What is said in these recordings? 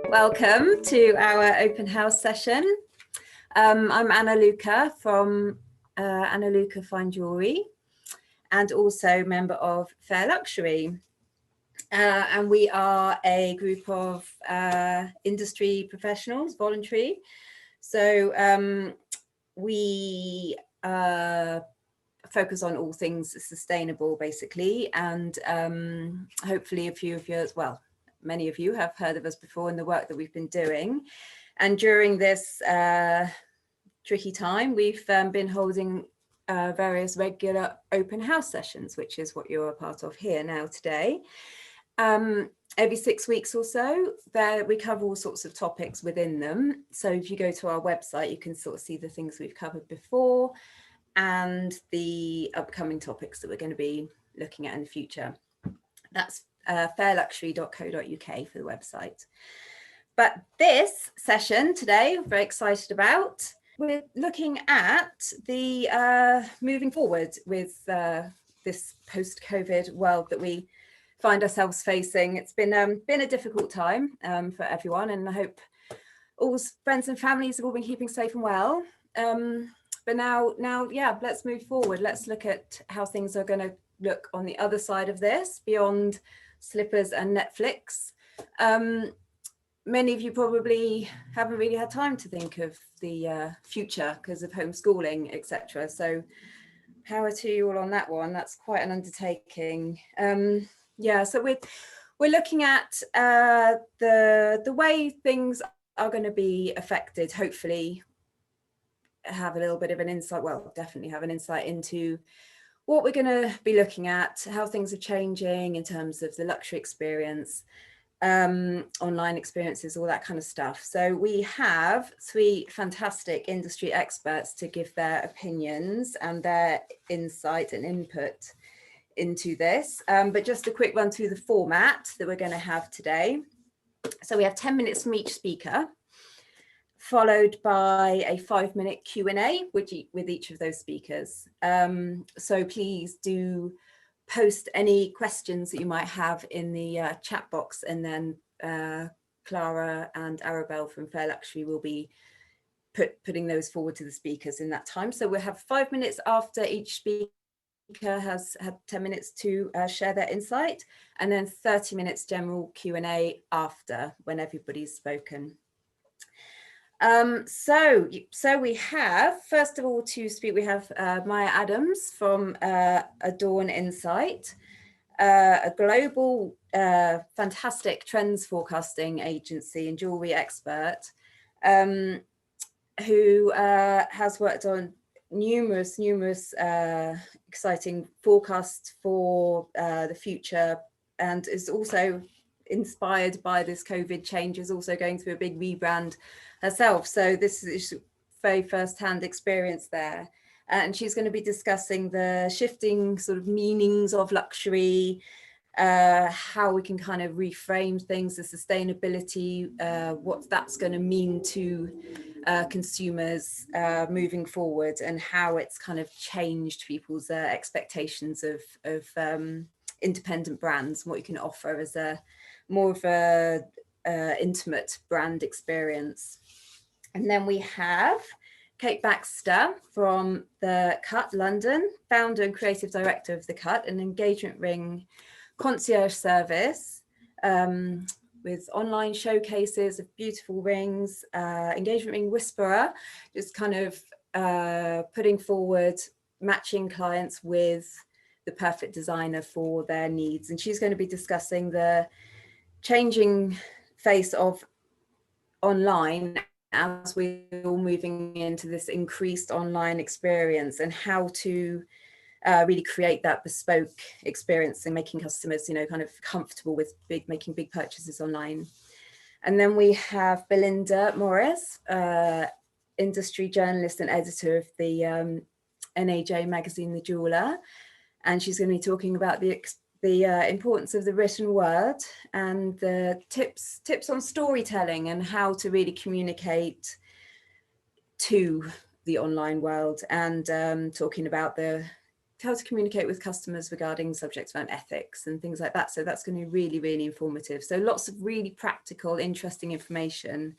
Welcome to our open house session. I'm Loucah from Loucah Fine Jewellery and also member of Fair Luxury. And we are a group of industry professionals, voluntary. So we focus on all things sustainable, basically, and hopefully a few of you as well. Many of you have heard of us before in the work that we've been doing. And during this tricky time, we've been holding various regular open house sessions, which is what you're a part of here now today. Every 6 weeks or so, we cover all sorts of topics within them. So if you go to our website, you can sort of see the things we've covered before and the upcoming topics that we're going to be looking at in the future. That's fairluxury.co.uk for the website. But this session today, I'm very excited about, we're looking at the moving forward with this post-COVID world that we find ourselves facing. It's been a difficult time for everyone, and I hope all friends and families have all been keeping safe and well. But now, yeah, let's move forward. Let's look at how things are going to look on the other side of this, beyond slippers and Netflix. Many of you probably haven't really had time to think of the future because of homeschooling, etc. So power to you all on that one. That's quite an undertaking. Yeah, so we're looking at the way things are going to be affected. Hopefully have a little bit of an insight, well, definitely have an insight into what we're going to be looking at, how things are changing in terms of the luxury experience, online experiences, all that kind of stuff. So we have 3 fantastic industry experts to give their opinions and their insight and input into this. But just a quick run through the format that we're going to have today. So we have 10 minutes from each speaker, followed by a 5-minute Q&A with each of those speakers. So please do post any questions that you might have in the chat box, and then Clara and Arabelle from Fair Luxury will be putting those forward to the speakers in that time. So we'll have 5 minutes after each speaker has had 10 minutes to share their insight, and then 30 minutes general Q&A after, when everybody's spoken. So we have, first of all, to speak, we have Maia Adams from Adorn Insight, a global fantastic trends forecasting agency and jewellery expert, who has worked on numerous exciting forecasts for the future, and is also inspired by this COVID change, is also going through a big rebrand herself. So this is very first-hand experience there. And she's going to be discussing the shifting sort of meanings of luxury, how we can kind of reframe things, the sustainability, what that's going to mean to consumers moving forward, and how it's kind of changed people's expectations of independent brands, and what you can offer as a more of a intimate brand experience. And then we have Kate Baxter from The Cut London, founder and creative director of The Cut, an engagement ring concierge service with online showcases of beautiful rings, engagement ring whisperer, just kind of putting forward, matching clients with the perfect designer for their needs. And she's going to be discussing the changing face of online as we're all moving into this increased online experience, and how to really create that bespoke experience and making customers, kind of comfortable with making big purchases online. And then we have Belinda Morris, industry journalist and editor of the NAJ magazine, The Jeweller, and she's going to be talking about the importance of the written word and the tips on storytelling and how to really communicate to the online world, and talking about the how to communicate with customers regarding subjects around ethics and things like that. So that's going to be really, really informative. So lots of really practical, interesting information.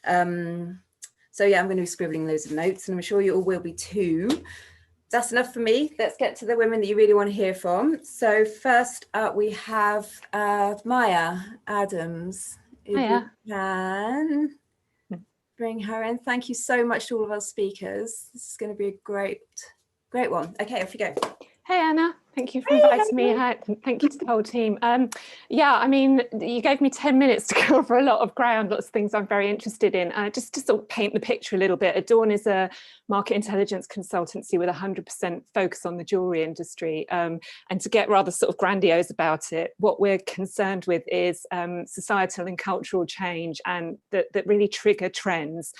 So yeah, I'm going to be scribbling loads of notes, and I'm sure you all will be too. That's enough for me. Let's get to the women that you really want to hear from. So first up, we have Maia Adams. If Hiya. we can bring her in. Thank you so much to all of our speakers. This is going to be a great one. Okay, off you go. Hey Anna, thank you for inviting me. Thank you to the whole team. Yeah, I mean, you gave me 10 minutes to go over a lot of ground, lots of things I'm very interested in. Just to sort of paint the picture a little bit, Adorn is a market intelligence consultancy with 100% focus on the jewellery industry. And to get rather sort of grandiose about it, what we're concerned with is societal and cultural change, and that really trigger trends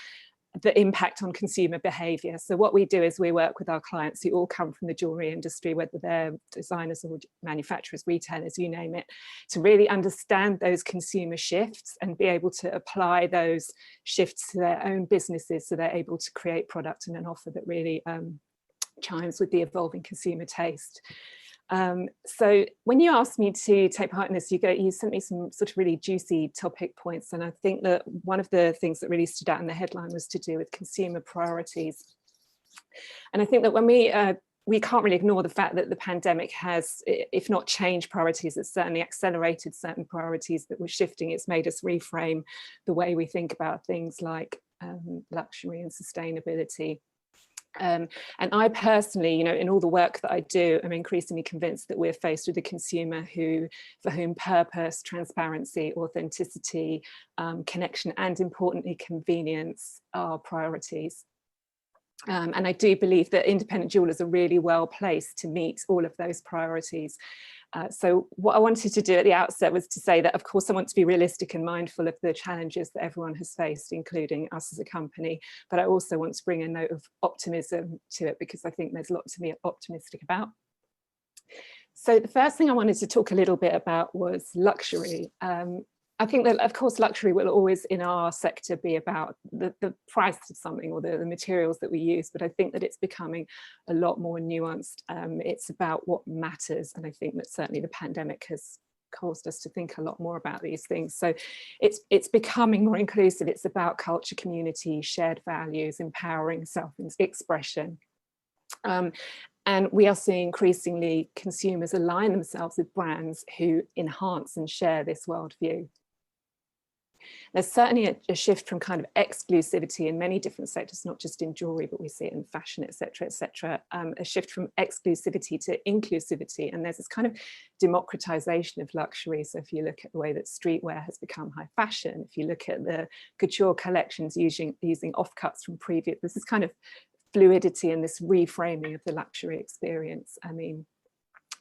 the impact on consumer behaviour. So what we do is we work with our clients who all come from the jewellery industry, whether they're designers or manufacturers, retailers, you name it, to really understand those consumer shifts and be able to apply those shifts to their own businesses, so they're able to create product and an offer that really chimes with the evolving consumer taste. So when you asked me to take part in this, you sent me some sort of really juicy topic points, and I think that one of the things that really stood out in the headline was to do with consumer priorities. And I think that when we can't really ignore the fact that the pandemic has, if not changed priorities, it's certainly accelerated certain priorities that were shifting. It's made us reframe the way we think about things like luxury and sustainability. And I personally, in all the work that I do, I'm increasingly convinced that we're faced with a consumer for whom purpose, transparency, authenticity, connection, and importantly, convenience are priorities. And I do believe that independent jewellers are really well placed to meet all of those priorities. So what I wanted to do at the outset was to say that, of course, I want to be realistic and mindful of the challenges that everyone has faced, including us as a company, but I also want to bring a note of optimism to it, because I think there's a lot to be optimistic about. So the first thing I wanted to talk a little bit about was luxury. I think that, of course, luxury will always in our sector be about the price of something or the materials that we use, but I think that it's becoming a lot more nuanced. It's about what matters, and I think that certainly the pandemic has caused us to think a lot more about these things. So it's becoming more inclusive. It's about culture, community, shared values, empowering self-expression. And we are seeing increasingly consumers align themselves with brands who enhance and share this worldview. There's certainly a shift from kind of exclusivity in many different sectors, not just in jewellery, but we see it in fashion, etc., etc. A shift from exclusivity to inclusivity, and there's this kind of democratization of luxury. So if you look at the way that streetwear has become high fashion, if you look at the couture collections using offcuts from previous, this is kind of fluidity and this reframing of the luxury experience. I mean,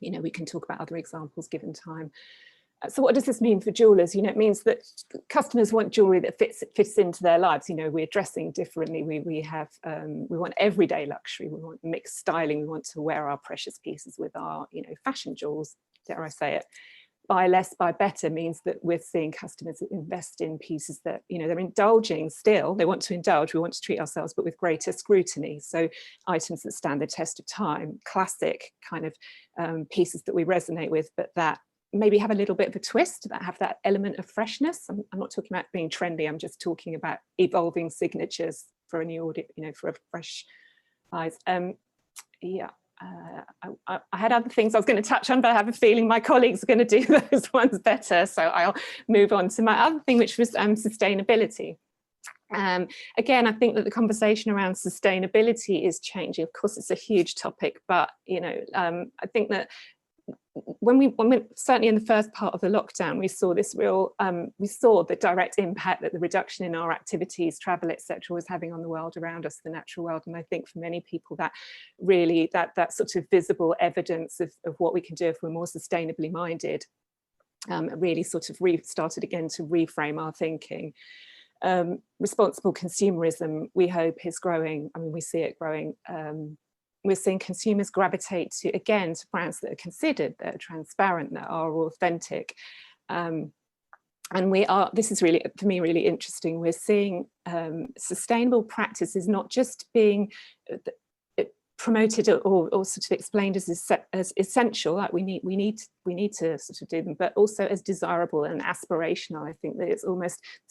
we can talk about other examples given time. So what does this mean for jewellers? It means that customers want jewellery that fits into their lives. We're dressing differently. We want everyday luxury. We want mixed styling. We want to wear our precious pieces with our, fashion jewels, dare I say it. Buy less, buy better means that we're seeing customers invest in pieces that, they're indulging still. They want to indulge. We want to treat ourselves, but with greater scrutiny. So items that stand the test of time, classic kind of pieces that we resonate with, but that maybe have a little bit of a twist, that have that element of freshness. I'm not talking about being trendy. I'm just talking about evolving signatures for a new audience, for a fresh eyes. Yeah. I had other things I was going to touch on, but I have a feeling my colleagues are going to do those ones better. So I'll move on to my other thing, which was sustainability. Again, I think that the conversation around sustainability is changing. Of course, it's a huge topic, but I think that when we certainly in the first part of the lockdown, we saw this we saw the direct impact that the reduction in our activities, travel, etc., was having on the world around us, the natural world. And I think for many people that really that sort of visible evidence of what we can do if we're more sustainably minded really sort of started again to reframe our thinking. Responsible consumerism, we hope, is growing. I mean, we see it growing. We're seeing consumers gravitate to brands that are considered, that are transparent, that are authentic. And this is really, for me, really interesting. We're seeing sustainable practices not just being promoted or sort of explained as essential, like we need to sort of do them, but also as desirable and aspirational. I think that it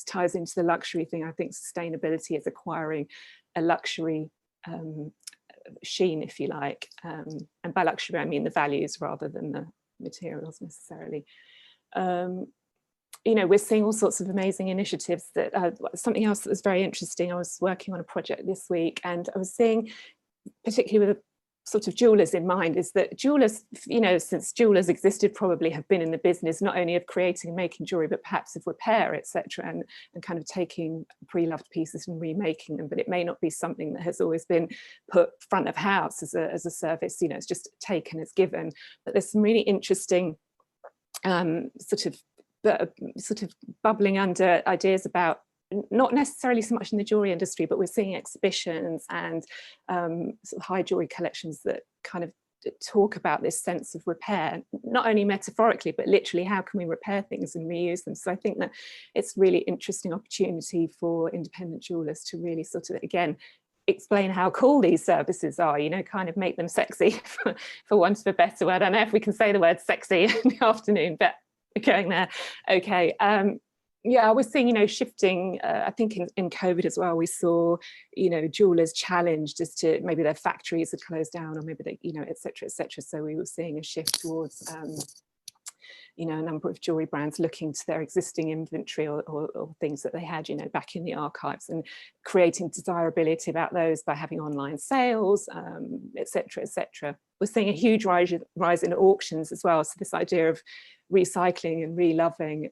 ties into the luxury thing. I think sustainability is acquiring a luxury sheen, if you like, and by luxury I mean the values rather than the materials necessarily. You know, we're seeing all sorts of amazing initiatives. That something else that was very interesting, I was working on a project this week and I was seeing, particularly with sort of jewellers in mind, is that jewellers, you know, since jewellers existed, probably have been in the business not only of creating and making jewellery, but perhaps of repair, etc., and kind of taking pre-loved pieces and remaking them. But it may not be something that has always been put front of house as a service. You know, it's just taken as given. But there's some really interesting sort of bubbling under ideas about, not necessarily so much in the jewellery industry, but we're seeing exhibitions and sort of high jewellery collections that kind of talk about this sense of repair, not only metaphorically, but literally, how can we repair things and reuse them? So I think that it's really interesting opportunity for independent jewellers to really sort of, again, explain how cool these services are, you know, kind of make them sexy, for want of a better word. I don't know if we can say the word sexy in the afternoon, but we're going there. Okay. Yeah, I was seeing, you know, shifting, I think in COVID as well, we saw, you know, jewellers challenged as to maybe their factories had closed down, or maybe they, you know, et cetera, et cetera. So we were seeing a shift towards, you know, a number of jewellery brands looking to their existing inventory or things that they had, you know, back in the archives, and creating desirability about those by having online sales, et cetera, et cetera. We're seeing a huge rise in auctions as well. So this idea of recycling and reloving,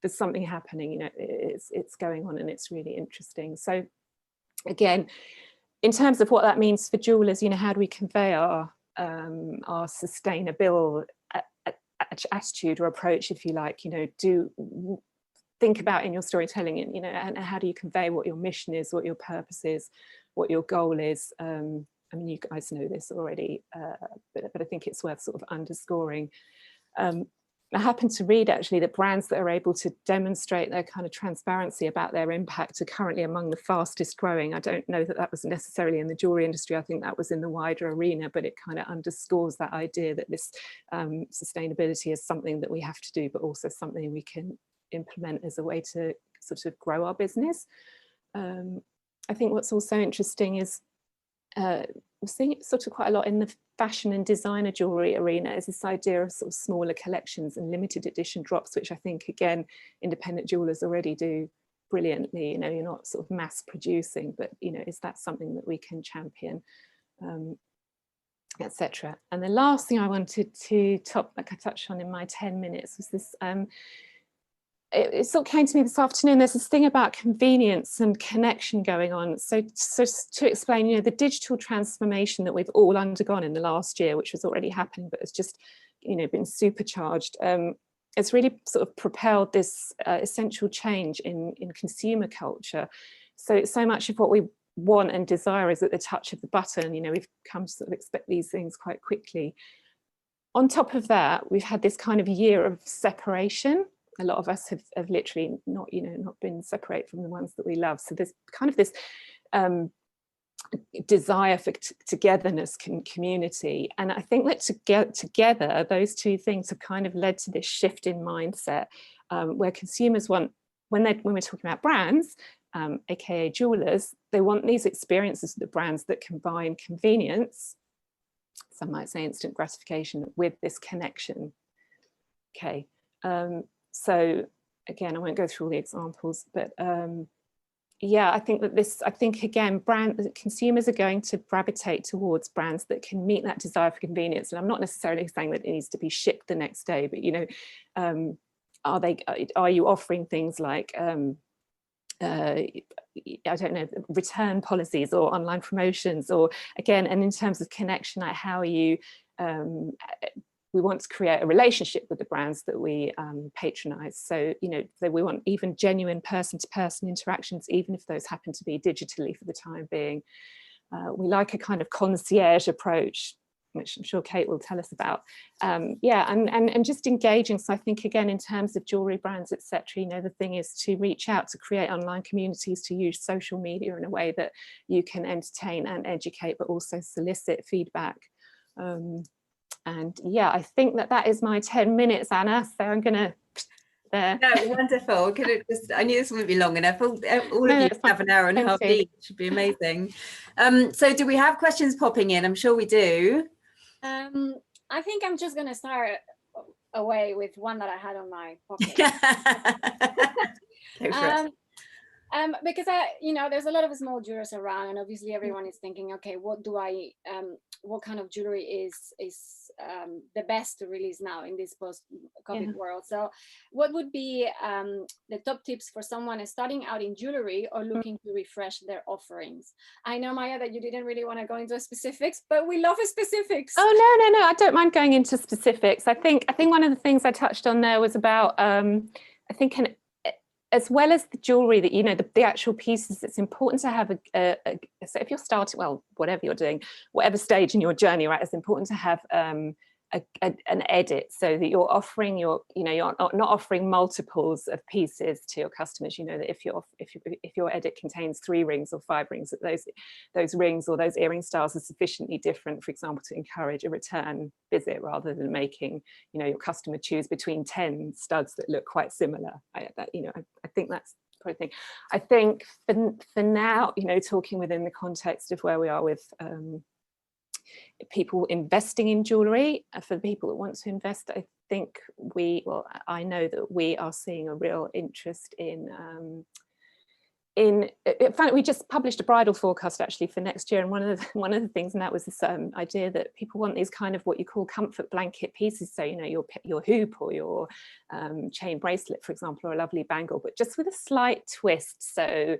there's something happening, you know, it's going on, and it's really interesting. So again, in terms of what that means for jewellers, you know, how do we convey our sustainable attitude or approach, if you like, you know, think about in your storytelling, and, you know, and how do you convey what your mission is, what your purpose is, what your goal is. I mean, you guys know this already, but I think it's worth sort of underscoring. I happened to read actually that brands that are able to demonstrate their kind of transparency about their impact are currently among the fastest growing. I don't know that that was necessarily in the jewellery industry. I think that was in the wider arena, but it kind of underscores that idea that this sustainability is something that we have to do, but also something we can implement as a way to sort of grow our business. I think what's also interesting is we're seeing it sort of quite a lot in the fashion and designer jewellery arena, is this idea of sort of smaller collections and limited edition drops, which I think, again, independent jewellers already do brilliantly. You know, you're not sort of mass producing, but, you know, is that something that we can champion, etc. And the last thing I wanted to touch on in my 10 minutes was this, it sort of came to me this afternoon. There's this thing about convenience and connection going on. So to explain, you know, the digital transformation that we've all undergone in the last year, which was already happening, but it's just, you know, been supercharged. It's really sort of propelled this essential change in consumer culture. So much of what we want and desire is at the touch of the button. You know, we've come to sort of expect these things quite quickly. On top of that, we've had this kind of year of separation. A lot of us have literally not been separate from the ones that we love. So there's kind of this desire for togetherness, community. And I think that together, those two things have kind of led to this shift in mindset, where consumers want, when we're talking about brands, aka jewellers, they want these experiences with the brands that combine convenience, some might say instant gratification, with this connection. Okay. So again, I won't go through all the examples, but yeah, I think again, consumers are going to gravitate towards brands that can meet that desire for convenience. And I'm not necessarily saying that it needs to be shipped the next day, but, you know, are you offering things like, I don't know, return policies or online promotions, or again, and in terms of connection, like how are you, we want to create a relationship with the brands that we patronize. So, you know, we want even genuine person-to-person interactions, even if those happen to be digitally for the time being. We like a kind of concierge approach. which I'm sure Kate will tell us about. Yeah, and just engaging. So I think, again, in terms of jewellery brands, etc., you know, the thing is to reach out, to create online communities, to use social media in a way that you can entertain and educate, but also solicit feedback. And yeah, I think that is my 10 minutes, Anna. So I'm going to there. No, wonderful. Could it just, I knew this wouldn't be long enough. All of you have an hour and a half each. Should be amazing. So do we have questions popping in? I'm sure we do. I think I'm just going to start away with one that I had on my pocket. Go for it. Because you know, there's a lot of small jewelers around, and obviously everyone is thinking, okay, what kind of jewelry is the best to release now in this post-COVID world? So what would be the top tips for someone starting out in jewelry or looking to refresh their offerings? I know, Maia, that you didn't really want to go into specifics, but we love specifics. Oh, no, I don't mind going into specifics. I think one of the things I touched on there was about, I think, as well as the jewelry, that, you know, the actual pieces, it's important to have so if you're starting, well, whatever you're doing, whatever stage in your journey, right, it's important to have an edit, so that you're offering you're not offering multiples of pieces to your customers. You know, that if your edit contains 3 rings or 5 rings, that those rings or those earring styles are sufficiently different, for example, to encourage a return visit, rather than making, you know, your customer choose between 10 studs that look quite similar. I think that's the thing. I think for now, you know, talking within the context of where we are with people investing in jewellery, for the people that want to invest, I think I know that we are seeing a real interest in fact, we just published a bridal forecast actually for next year, and one of the things, and that was this idea that people want these kind of what you call comfort blanket pieces. So, you know, your hoop or your chain bracelet, for example, or a lovely bangle, but just with a slight twist. So,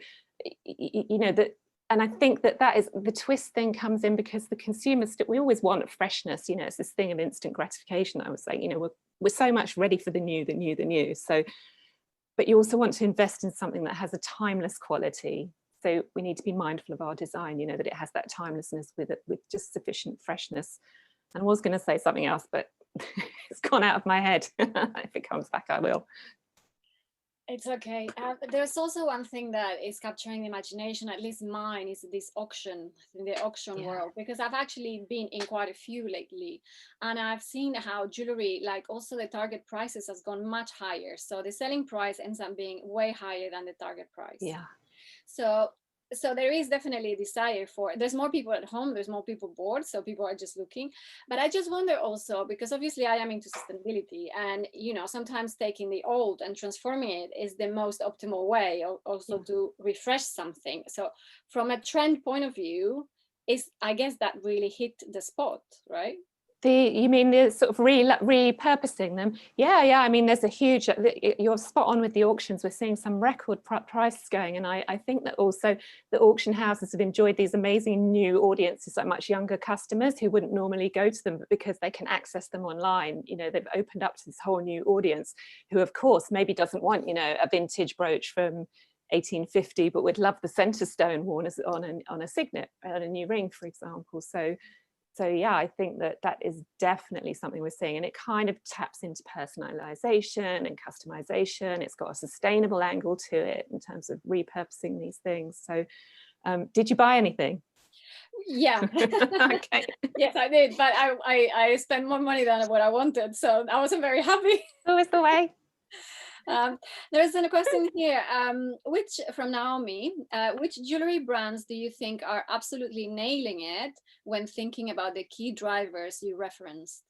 you know, that. And I think that is the twist thing comes in because the consumers, we always want freshness. You know, it's this thing of instant gratification. I was saying, you know, we're so much ready for the new. So, but you also want to invest in something that has a timeless quality. So we need to be mindful of our design, you know, that it has that timelessness with just sufficient freshness. And I was going to say something else, but it's gone out of my head. If it comes back, I will. It's okay. There's also one thing that is capturing the imagination, at least mine, is this auction, in the auction world, because I've actually been in quite a few lately, and I've seen how jewelry, like also the target prices, has gone much higher. So the selling price ends up being way higher than the target price. Yeah. So there is definitely a desire for, there's more people at home, there's more people bored, so people are just looking. But I just wonder also, because obviously I am into sustainability, and, you know, sometimes taking the old and transforming it is the most optimal way also to refresh something. So from a trend point of view, I guess that really hit the spot, right? You mean the sort of repurposing them? Yeah. I mean, there's a huge, you're spot on with the auctions. We're seeing some record prices going. And I think that also the auction houses have enjoyed these amazing new audiences, like much younger customers who wouldn't normally go to them, but because they can access them online, you know, they've opened up to this whole new audience who, of course, maybe doesn't want, you know, a vintage brooch from 1850, but would love the center stone worn on a signet, on a new ring, for example. So yeah, I think that is definitely something we're seeing, and it kind of taps into personalization and customization. It's got a sustainable angle to it in terms of repurposing these things. So did you buy anything? Yeah. Okay. Yes, I did, but I spent more money than what I wanted, so I wasn't very happy. Always the way. There's a question here, from Naomi, which jewelry brands do you think are absolutely nailing it when thinking about the key drivers you referenced?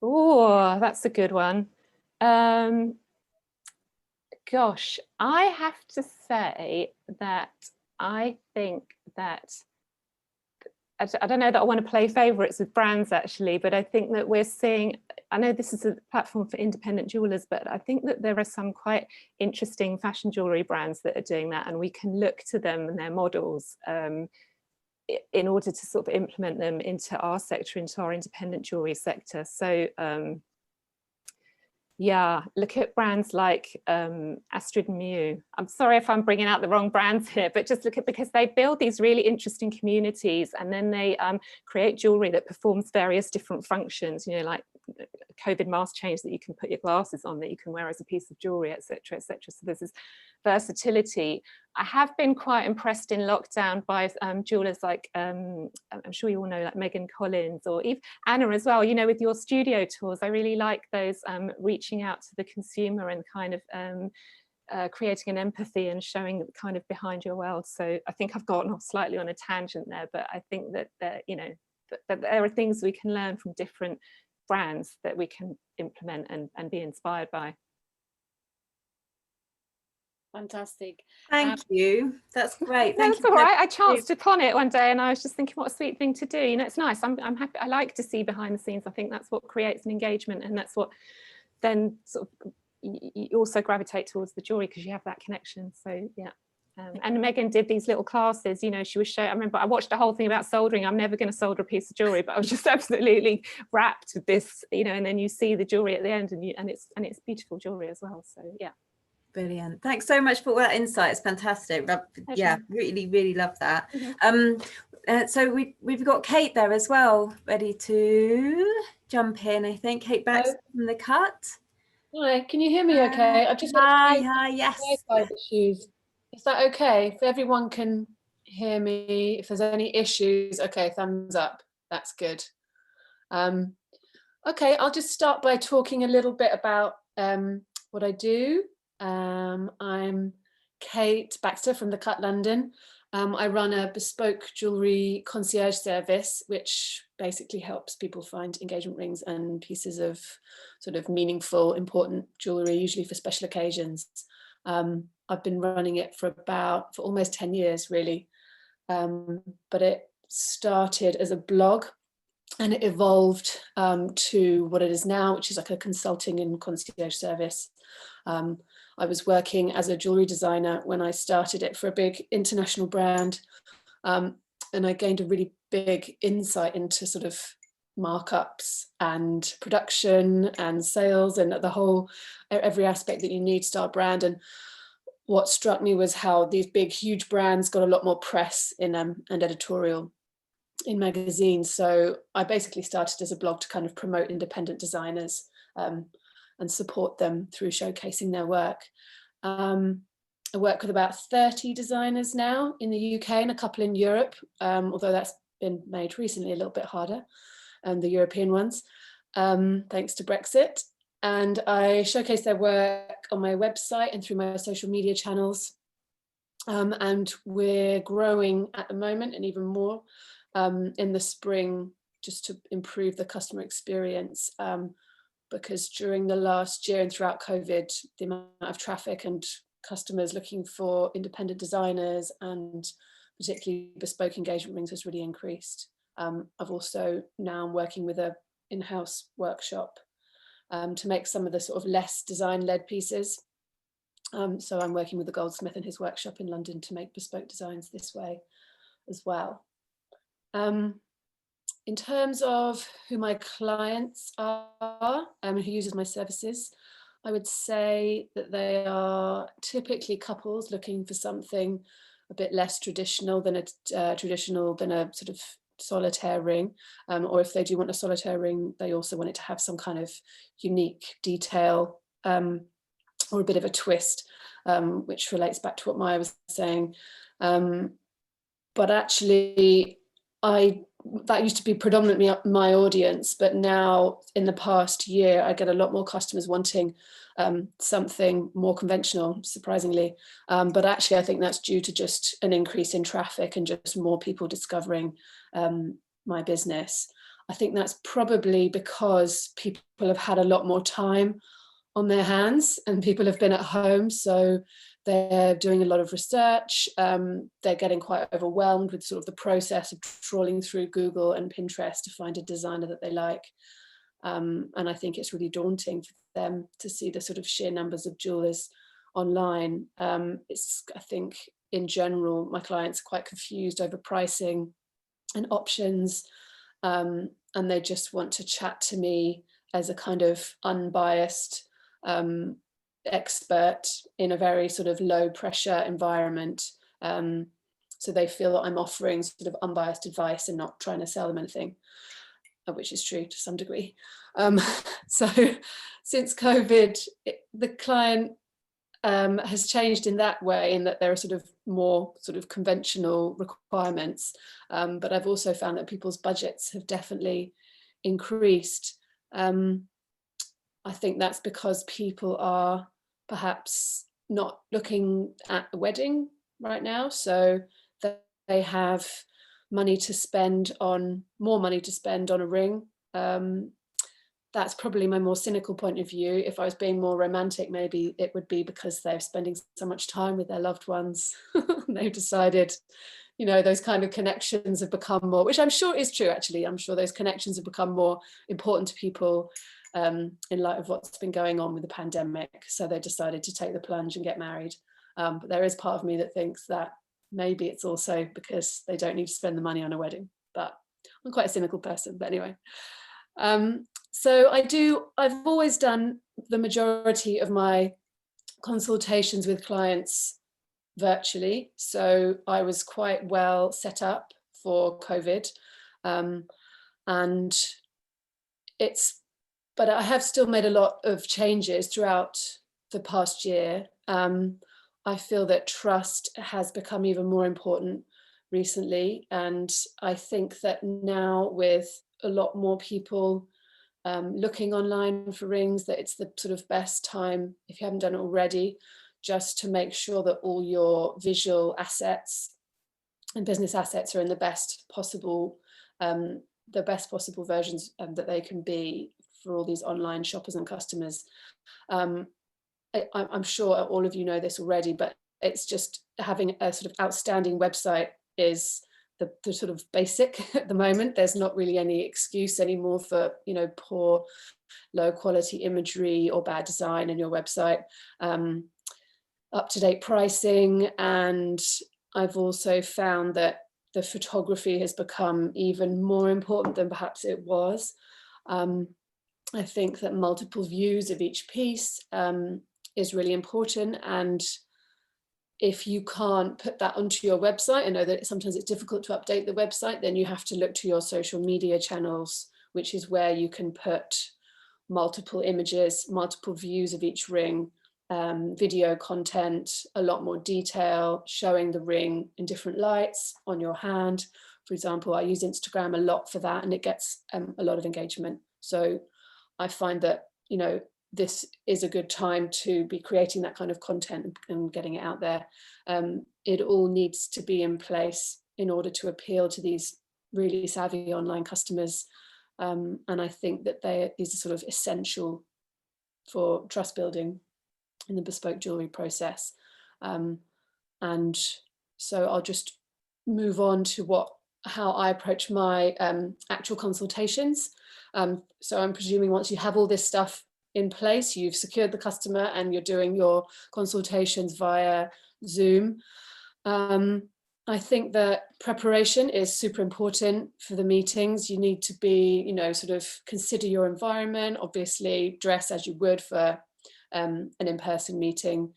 Oh, that's a good one. Gosh, I have to say that I think that, I don't know that I want to play favourites with brands actually, but I think that we're seeing, I know this is a platform for independent jewellers, but I think that there are some quite interesting fashion jewellery brands that are doing that, and we can look to them and their models in order to sort of implement them into our sector, into our independent jewellery sector. So Yeah, look at brands like Astrid Mew. I'm sorry if I'm bringing out the wrong brands here, but just look at, because they build these really interesting communities, and then they create jewelry that performs various different functions, you know, like COVID mask chains that you can put your glasses on, that you can wear as a piece of jewelry, etc., etc. So there's this versatility. I have been quite impressed in lockdown by jewelers like, I'm sure you all know, like Megan Collins, or even Anna as well, you know, with your studio tours. I really like those reaching out to the consumer and kind of creating an empathy and showing kind of behind your world. So I think I've gotten off slightly on a tangent there, but I think that, you know, that there are things we can learn from different brands that we can implement and be inspired by. Fantastic. Thank you. That's great. Thank That's you. all right. I chanced upon it one day and I was just thinking, what a sweet thing to do. You know, it's nice. I'm happy. I like to see behind the scenes. I think that's what creates an engagement, and that's what then sort of you also gravitate towards the jewelry, because you have that connection. So yeah. And Megan did these little classes, you know, she was showing, I remember I watched a whole thing about soldering. I'm never going to solder a piece of jewelry, but I was just absolutely wrapped with this, you know, and then you see the jewelry at the end, and it's beautiful jewelry as well. So yeah. Brilliant. Thanks so much for all that insight. It's fantastic. Yeah, really love that. So we've got Kate there as well, ready to jump in, I think. Kate Baxter from The Cut. Hi, can you hear me okay? I've just Hi, yes. Wi-Fi issues. Is that okay? If everyone can hear me, if there's any issues, okay, thumbs up. That's good. Okay, I'll just start by talking a little bit about what I do. I'm Kate Baxter from The Cut London. I run a bespoke jewellery concierge service, which basically helps people find engagement rings and pieces of sort of meaningful, important jewellery, usually for special occasions. I've been running it for almost 10 years, really. But it started as a blog, and it evolved to what it is now, which is like a consulting and concierge service. I was working as a jewellery designer when I started it for a big international brand, and I gained a really big insight into sort of markups and production and sales and every aspect that you need to start a brand. And what struck me was how these big, huge brands got a lot more press in and editorial in magazines. So I basically started as a blog to kind of promote independent designers and support them through showcasing their work. I work with about 30 designers now in the UK and a couple in Europe, although that's been made recently a little bit harder, and the European ones, thanks to Brexit. And I showcase their work on my website and through my social media channels. And we're growing at the moment, and even more in the spring, just to improve the customer experience. Because during the last year and throughout COVID, the amount of traffic and customers looking for independent designers and particularly bespoke engagement rings has really increased. I've also now working with an in-house workshop to make some of the sort of less design-led pieces. So I'm working with a goldsmith in his workshop in London to make bespoke designs this way as well. In terms of who my clients are and who uses my services, I would say that they are typically couples looking for something a bit less traditional than a sort of solitaire ring, or if they do want a solitaire ring, they also want it to have some kind of unique detail or a bit of a twist, which relates back to what Maia was saying. But actually, that used to be predominantly my audience, but now in the past year, I get a lot more customers wanting something more conventional, surprisingly. But actually, I think that's due to just an increase in traffic and just more people discovering my business. I think that's probably because people have had a lot more time on their hands and people have been at home. So they're doing a lot of research. They're getting quite overwhelmed with sort of the process of trawling through Google and Pinterest to find a designer that they like. And I think it's really daunting for them to see the sort of sheer numbers of jewelers online. I think in general, my clients are quite confused over pricing and options. And they just want to chat to me as a kind of unbiased expert in a very sort of low pressure environment. So they feel that I'm offering sort of unbiased advice and not trying to sell them anything, which is true to some degree. So since COVID, the client has changed in that way, in that there are sort of more sort of conventional requirements. But I've also found that people's budgets have definitely increased. I think that's because people are perhaps not looking at the wedding right now, so they have money to spend on, more money to spend on a ring. That's probably my more cynical point of view. If I was being more romantic, maybe it would be because they're spending so much time with their loved ones. They've decided, you know, those kind of connections have become more, which I'm sure is true actually. I'm sure those connections have become more important to people in light of what's been going on with the pandemic. So they decided to take the plunge and get married. But there is part of me that thinks that maybe it's also because they don't need to spend the money on a wedding. But I'm quite a cynical person, but anyway. So I've always done the majority of my consultations with clients virtually. So I was quite well set up for COVID. But I have still made a lot of changes throughout the past year. I feel that trust has become even more important recently. And I think that now, with a lot more people looking online for rings, that it's the sort of best time, if you haven't done it already, just to make sure that all your visual assets and business assets are in the best possible versions that they can be for all these online shoppers and customers. I'm sure all of you know this already, but it's just having a sort of outstanding website is the sort of basic at the moment. There's not really any excuse anymore for, you know, poor, low quality imagery or bad design in your website. Up-to-date pricing, and I've also found that the photography has become even more important than perhaps it was. I think that multiple views of each piece is really important, and if you can't put that onto your website, I know that sometimes it's difficult to update the website, then you have to look to your social media channels, which is where you can put multiple images, multiple views of each ring, video content, a lot more detail, showing the ring in different lights on your hand. For example, I use Instagram a lot for that, and it gets a lot of engagement. So I find that, you know, this is a good time to be creating that kind of content and getting it out there. It all needs to be in place in order to appeal to these really savvy online customers. And I think that these are sort of essential for trust building in the bespoke jewellery process. And so I'll just move on to how I approach my actual consultations. So I'm presuming once you have all this stuff in place, you've secured the customer and you're doing your consultations via Zoom. I think that preparation is super important for the meetings. You need to be, you know, sort of consider your environment, obviously dress as you would for an in-person meeting,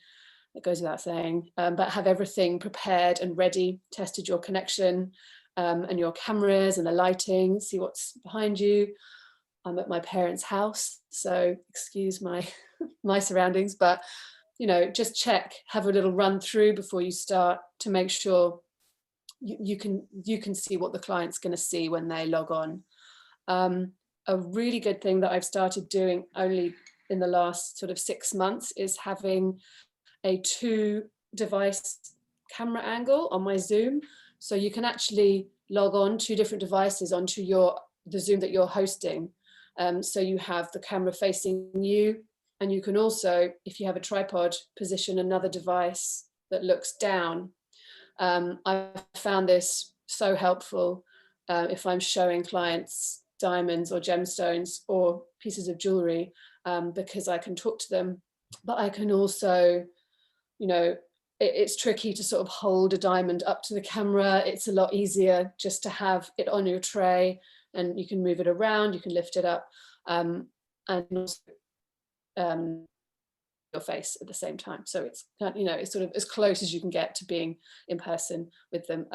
that goes without saying, but have everything prepared and ready, tested your connection and your cameras and the lighting, see what's behind you. I'm at my parents' house, so excuse my surroundings, but, you know, just check, have a little run through before you start to make sure you can see what the client's going to see when they log on. A really good thing that I've started doing only in the last sort of 6 months is having a 2-device camera angle on my Zoom. So you can actually log on 2 different devices onto the Zoom that you're hosting. So you have the camera facing you, and you can also, if you have a tripod, position another device that looks down. I've found this so helpful if I'm showing clients diamonds or gemstones or pieces of jewellery, because I can talk to them, but I can also, you know, it's tricky to sort of hold a diamond up to the camera. It's a lot easier just to have it on your tray, and you can move it around, you can lift it up. And also, your face at the same time. So it's, you know, it's sort of as close as you can get to being in person with them.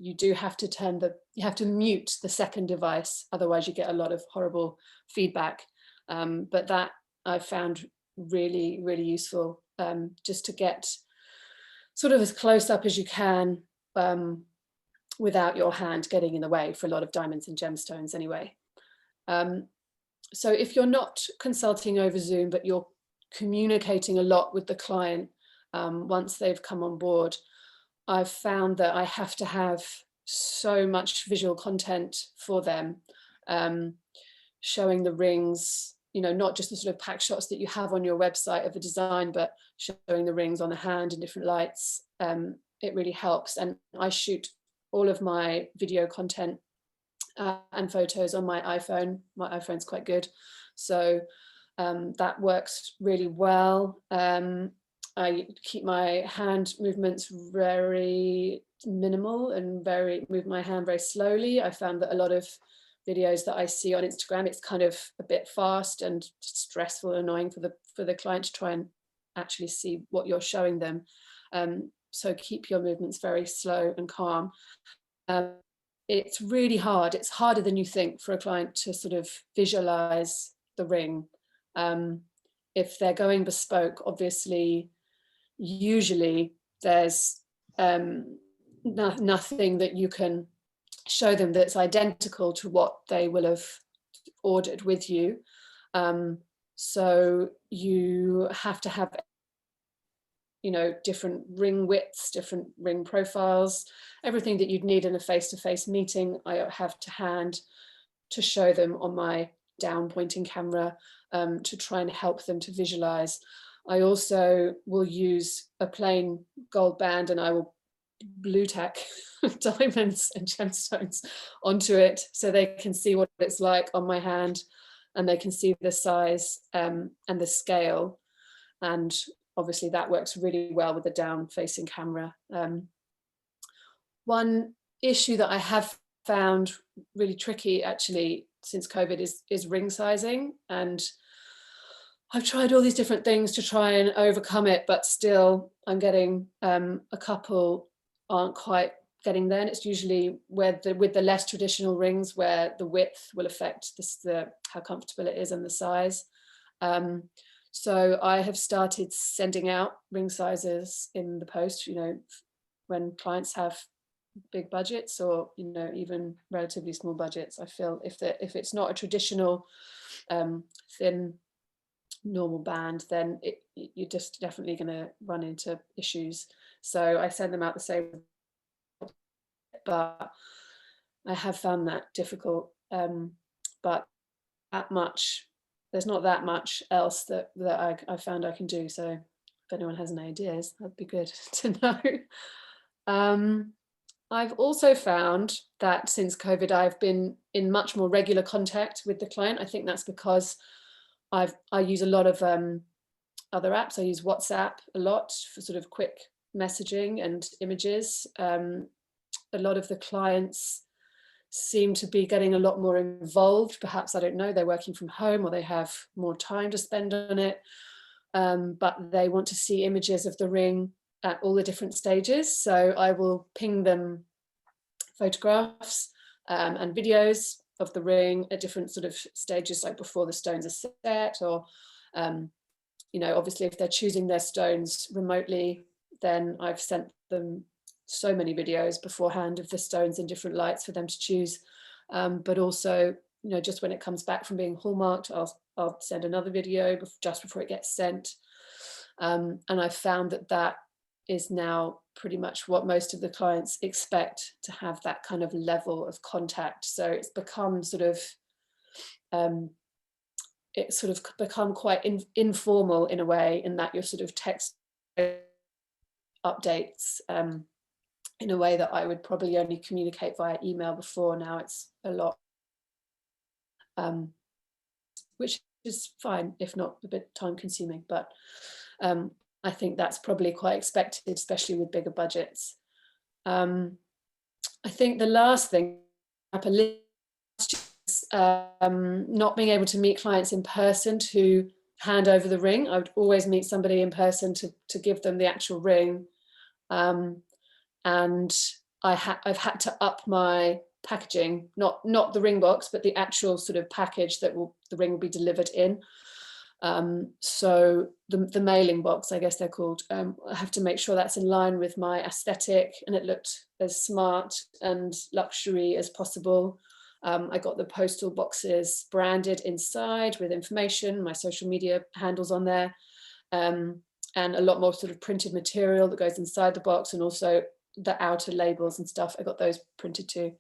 You do have to you have to mute the second device, otherwise you get a lot of horrible feedback. But that I've found really, really useful, just to get sort of as close up as you can, without your hand getting in the way for a lot of diamonds and gemstones anyway. So if you're not consulting over Zoom, but you're communicating a lot with the client, once they've come on board, I've found that I have to have so much visual content for them, showing the rings, you know, not just the sort of pack shots that you have on your website of the design, but showing the rings on the hand in different lights. It really helps. And I shoot all of my video content and photos on my iPhone. My iPhone's quite good. So that works really well. I keep my hand movements very minimal and move my hand very slowly. I found that a lot of videos that I see on Instagram, it's kind of a bit fast and stressful and annoying for the client to try and actually see what you're showing them. So keep your movements very slow and calm. It's really hard. It's harder than you think for a client to sort of visualize the ring. If they're going bespoke, obviously, usually there's nothing that you can show them that's identical to what they will have ordered with you. So you have to have, you know, different ring widths, different ring profiles, everything that you'd need in a face-to-face meeting, I have to hand to show them on my down pointing camera, to try and help them to visualize. I also will use a plain gold band and I will blue tack diamonds and gemstones onto it so they can see what it's like on my hand, and they can see the size and the scale. And obviously that works really well with the down facing camera. One issue that I have found really tricky actually since COVID is ring sizing, and I've tried all these different things to try and overcome it, but still I'm getting a couple aren't quite getting there. And it's usually with the less traditional rings where the width will affect how comfortable it is and the size. So I have started sending out ring sizes in the post, you know, when clients have big budgets or, you know, even relatively small budgets. I feel if it's not a traditional thin normal band, then you're just definitely going to run into issues. So I send them out the same, but I have found that difficult. But there's not that much else that I found I can do. So if anyone has any ideas, that'd be good to know. I've also found that since COVID, I've been in much more regular contact with the client. I think that's because I use a lot of other apps. I use WhatsApp a lot for sort of quick messaging and images. A lot of the clients seem to be getting a lot more involved. Perhaps, I don't know, they're working from home or they have more time to spend on it, but they want to see images of the ring at all the different stages. So I will ping them photographs and videos of the ring at different sort of stages, like before the stones are set, or you know, obviously if they're choosing their stones remotely, then I've sent them so many videos beforehand of the stones in different lights for them to choose. But also, you know, just when it comes back from being hallmarked, I'll send another video just before it gets sent. And I've found that is now pretty much what most of the clients expect, to have that kind of level of contact. So it's become sort of, it's sort of become quite informal in a way, in that you're sort of text updates in a way that I would probably only communicate via email before. Now it's a lot, which is fine, if not a bit time consuming, but I think that's probably quite expected, especially with bigger budgets. I think the last thing is not being able to meet clients in person to hand over the ring. I would always meet somebody in person to give them the actual ring. And I've had to up my packaging, not the ring box, but the actual sort of package that the ring will be delivered in. So the mailing box, I guess they're called, I have to make sure that's in line with my aesthetic and it looked as smart and luxury as possible. I got the postal boxes branded inside with information, my social media handles on there, and a lot more sort of printed material that goes inside the box, and also the outer labels and stuff. I got those printed too,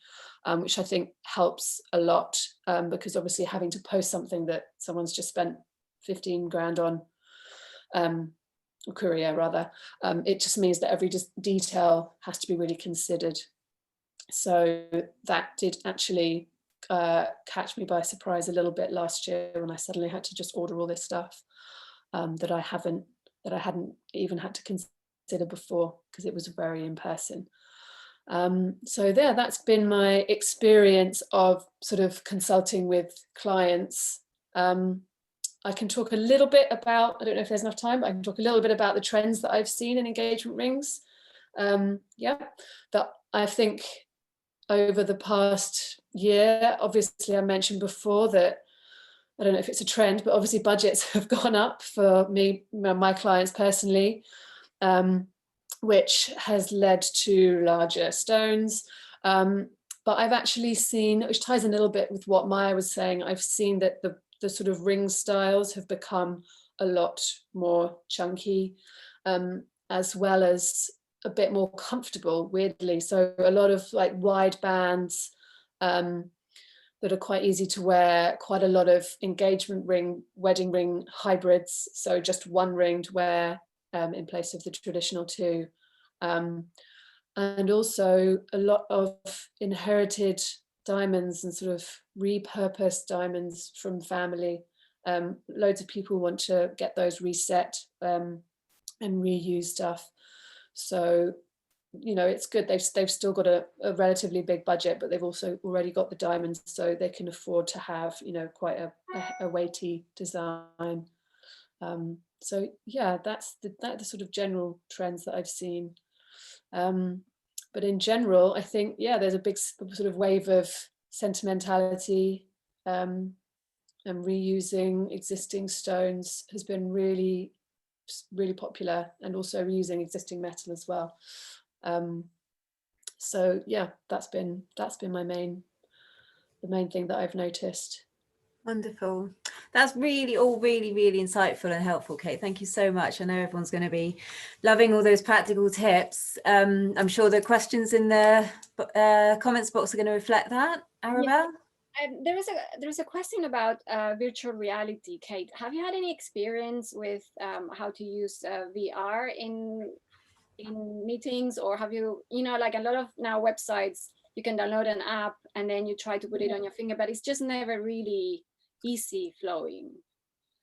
which I think helps a lot, because obviously having to post something that someone's just spent 15 grand on, or courier rather, it just means that every detail has to be really considered. So that did actually catch me by surprise a little bit last year when I suddenly had to just order all this stuff that I hadn't even had to consider before, because it was very in person. So there, that's been my experience of sort of consulting with clients. I can talk a little bit about, I don't know if there's enough time, I can talk a little bit about the trends that I've seen in engagement rings. That I think over the past year, obviously I mentioned before that, I don't know if it's a trend, but obviously budgets have gone up for me, my clients personally, which has led to larger stones. But I've actually seen, which ties in a little bit with what Maia was saying, I've seen that the sort of ring styles have become a lot more chunky, as well as a bit more comfortable, weirdly. So a lot of like wide bands that are quite easy to wear, quite a lot of engagement ring, wedding ring hybrids. So just one ring to wear in place of the traditional two. And also a lot of inherited diamonds and sort of repurposed diamonds from family. Loads of people want to get those reset and reuse stuff. So, you know, it's good. They've still got a relatively big budget, but they've also already got the diamonds, so they can afford to have, you know, quite a weighty design. So yeah, that's the sort of general trends that I've seen. But in general, I think, yeah, there's a big sort of wave of sentimentality, and reusing existing stones has been really, really popular, and also reusing existing metal as well. So yeah, that's been the main thing that I've noticed. Wonderful. That's all really, really insightful and helpful, Kate. Thank you so much. I know everyone's going to be loving all those practical tips. I'm sure the questions in the comments box are going to reflect that. Arabelle? Yeah. There's a question about virtual reality, Kate. Have you had any experience with how to use VR in meetings, or have you like a lot of now websites, you can download an app and then you try to put it on your finger, but it's just never really easy flowing?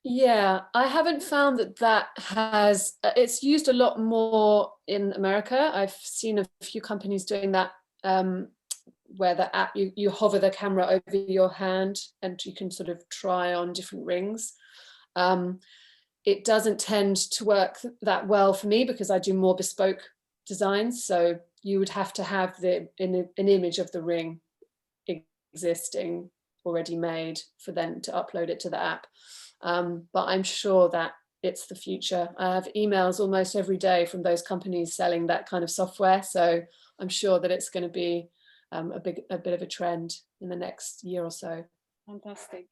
Yeah, I haven't found that has, it's used a lot more in America. I've seen a few companies doing that, where the app, you hover the camera over your hand and you can sort of try on different rings. It doesn't tend to work that well for me because I do more bespoke designs. So you would have to have an image of the ring existing, already made, for them to upload it to the app. But I'm sure that it's the future. I have emails almost every day from those companies selling that kind of software. So I'm sure that it's going to be a bit of a trend in the next year or so. Fantastic.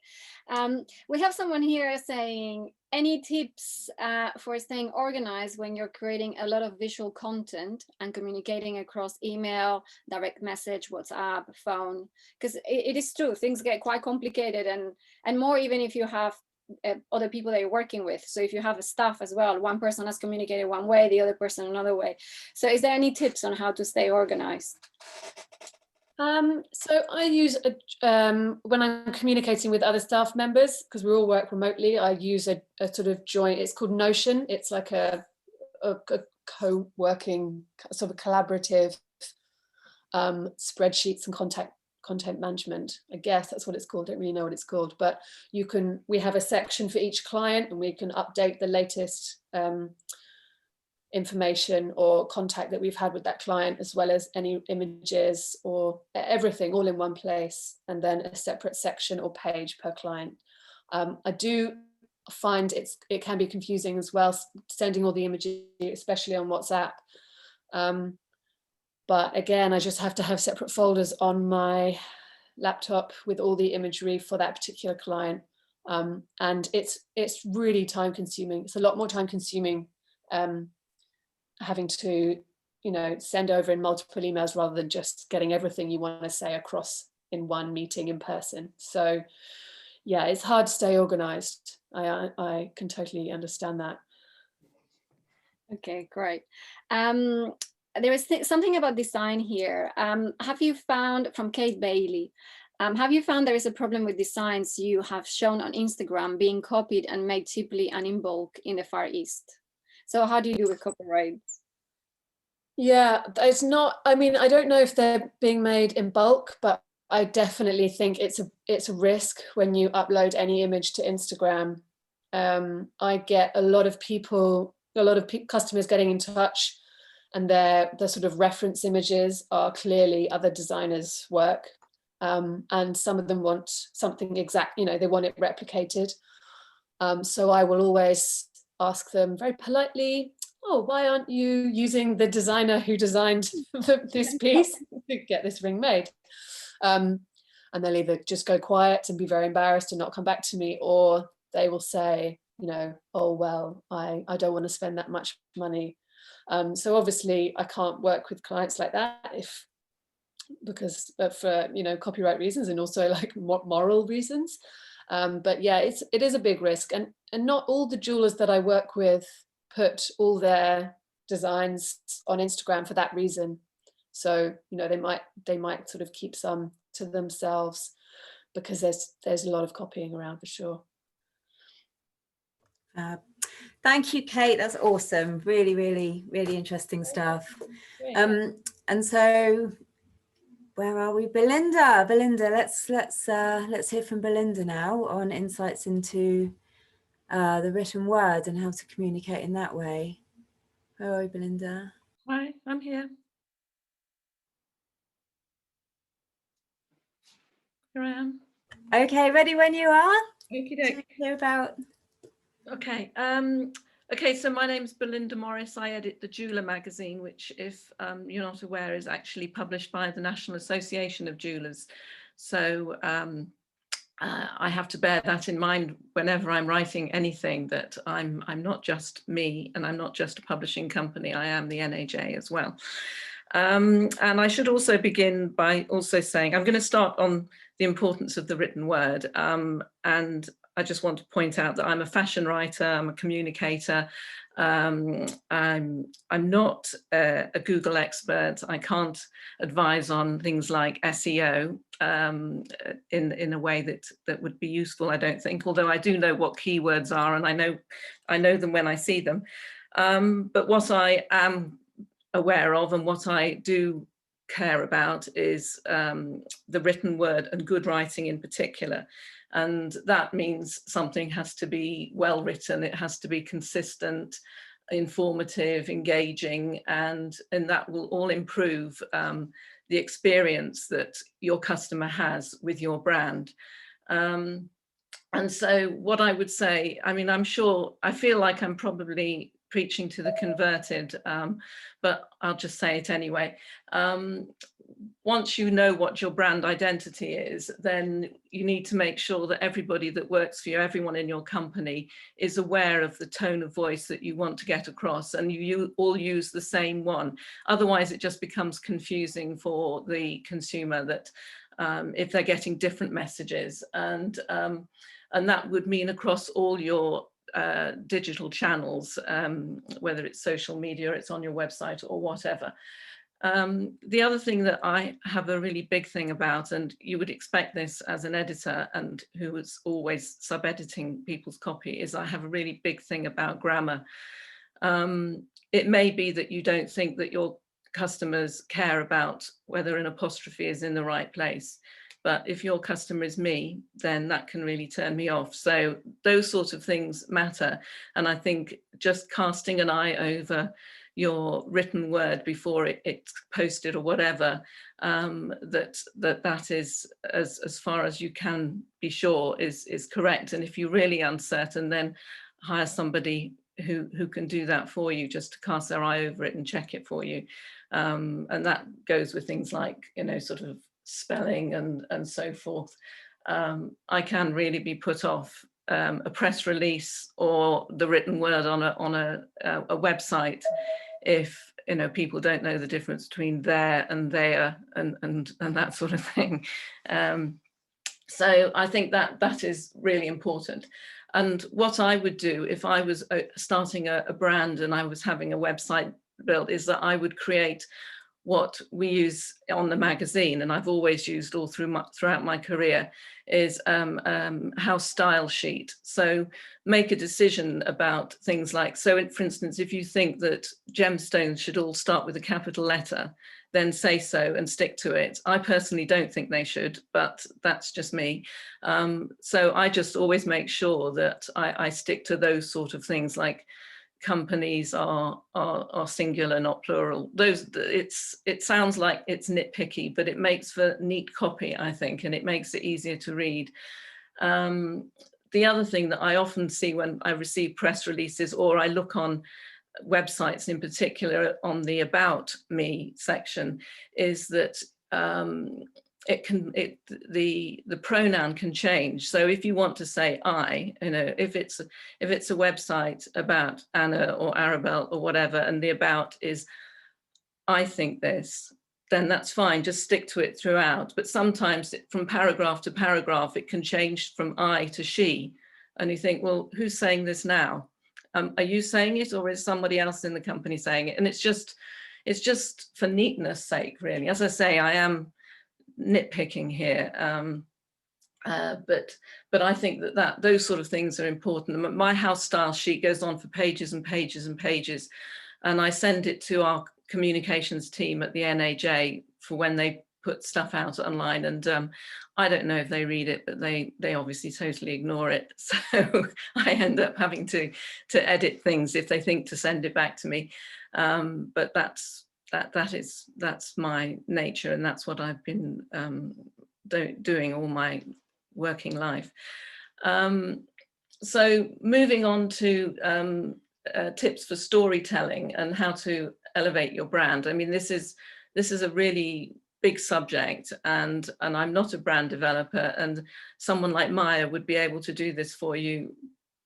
We have someone here saying, any tips for staying organized when you're creating a lot of visual content and communicating across email, direct message, WhatsApp, phone? Because it is true, things get quite complicated, and more even if you have other people that you're working with. So if you have a staff as well, one person has communicated one way, the other person another way. So is there any tips on how to stay organized? So I use when I'm communicating with other staff members, because we all work remotely, I use a sort of joint, it's called Notion. It's like a co-working, sort of collaborative spreadsheets and contact content management. I guess that's what it's called. I don't really know what it's called, but we have a section for each client, and we can update the latest information or contact that we've had with that client, as well as any images or everything all in one place, and then a separate section or page per client. I do find it can be confusing as well, sending all the images, especially on WhatsApp. But again, I just have to have separate folders on my laptop with all the imagery for that particular client. And it's really time consuming. It's a lot more time consuming having to, send over in multiple emails rather than just getting everything you want to say across in one meeting in person. So yeah, it's hard to stay organized. I can totally understand that. Okay, great. There is something about design here. Have you found, from Kate Bailey, have you found there is a problem with designs you have shown on Instagram being copied and made cheaply and in bulk in the Far East? So how do you do with copyright? Yeah, it's not, I mean, I don't know if they're being made in bulk, but I definitely think it's a risk when you upload any image to Instagram. I get a lot of customers getting in touch, and their sort of reference images are clearly other designers' work. And some of them want something exact, they want it replicated. So I will always ask them very politely, oh, why aren't you using the designer who designed this piece to get this ring made? And they'll either just go quiet and be very embarrassed and not come back to me, or they will say, oh, well, I don't want to spend that much money. So obviously I can't work with clients like that because for copyright reasons, and also like moral reasons. But yeah, it is a big risk, and not all the jewelers that I work with put all their designs on Instagram for that reason. So they might sort of keep some to themselves, because there's a lot of copying around for sure. Thank you, Kate. That's awesome. Really, really, really interesting stuff. And so, where are we? Belinda, let's hear from Belinda now on insights into the written word and how to communicate in that way. Where are we, Belinda? Hi, I'm here. Here I am. Okay, ready when you are. Okey-doke. Hear about. Okay. Okay, so my name's Belinda Morris. I edit the Jeweller magazine, which, if you're not aware, is actually published by the National Association of Jewellers. So I have to bear that in mind whenever I'm writing anything, that I'm not just me, and I'm not just a publishing company. I am the NAJ as well. And I should also begin by also saying, I'm going to start on the importance of the written word. And I just want to point out that I'm a fashion writer, I'm a communicator. I'm not a Google expert. I can't advise on things like SEO in a way that would be useful, I don't think, although I do know what keywords are, and I know them when I see them. But what I am aware of, and what I do care about, is the written word, and good writing in particular. And that means something has to be well written, it has to be consistent, informative, engaging, and that will all improve the experience that your customer has with your brand. And so what I would say, I mean, I feel like I'm probably preaching to the converted, but I'll just say it anyway. Once you know what your brand identity is, then you need to make sure that everybody that works for you, everyone in your company, is aware of the tone of voice that you want to get across, and you all use the same one. Otherwise, it just becomes confusing for the consumer, that if they're getting different messages, and that would mean across all your digital channels, whether it's social media, it's on your website, or whatever. The other thing that I have a really big thing about, and you would expect this as an editor and who is always sub-editing people's copy, is I have a really big thing about grammar. It may be that you don't think that your customers care about whether an apostrophe is in the right place. But if your customer is me, then that can really turn me off. So those sorts of things matter. And I think just casting an eye over your written word before it's posted or whatever, that is, as far as you can be sure, is correct. And if you're really uncertain, then hire somebody who can do that for you, just to cast their eye over it and check it for you. And that goes with things like, you know, sort of spelling and so forth. I can really be put off a press release or the written word on a website if, you know, people don't know the difference between there and there and that sort of thing. So I think that is really important. And what I would do if I was starting a brand and I was having a website built is that I would create what we use on the magazine, and I've always used all throughout my career, is house style sheet. So make a decision about things like, so for instance, if you think that gemstones should all start with a capital letter, then say so and stick to it. I personally don't think they should, but that's just me. So I just always make sure that I stick to those sort of things, like companies are singular, not plural. It sounds like it's nitpicky, but it makes for neat copy, I think, and it makes it easier to read. The other thing that I often see when I receive press releases, or I look on websites in particular on the About Me section, is that the pronoun can change. So if you want to say I, you know, if it's a website about Anna or Arabelle or whatever, and the about is I think this, then that's fine, just stick to it throughout. But sometimes from paragraph to paragraph, it can change from I to she. And you think, well, who's saying this now? Are you saying it, or is somebody else in the company saying it? And it's just for neatness sake, really. As I say, I am nitpicking here, but I think that those sort of things are important. My house style sheet goes on for pages and pages and pages, and I send it to our communications team at the NAJ for when they put stuff out online, and I don't know if they read it, but they obviously totally ignore it. So I end up having to edit things if they think to send it back to me, but that's my nature, and that's what I've been doing all my working life. So moving on to tips for storytelling and how to elevate your brand. I mean, this is a really big subject, and I'm not a brand developer, and someone like Maia would be able to do this for you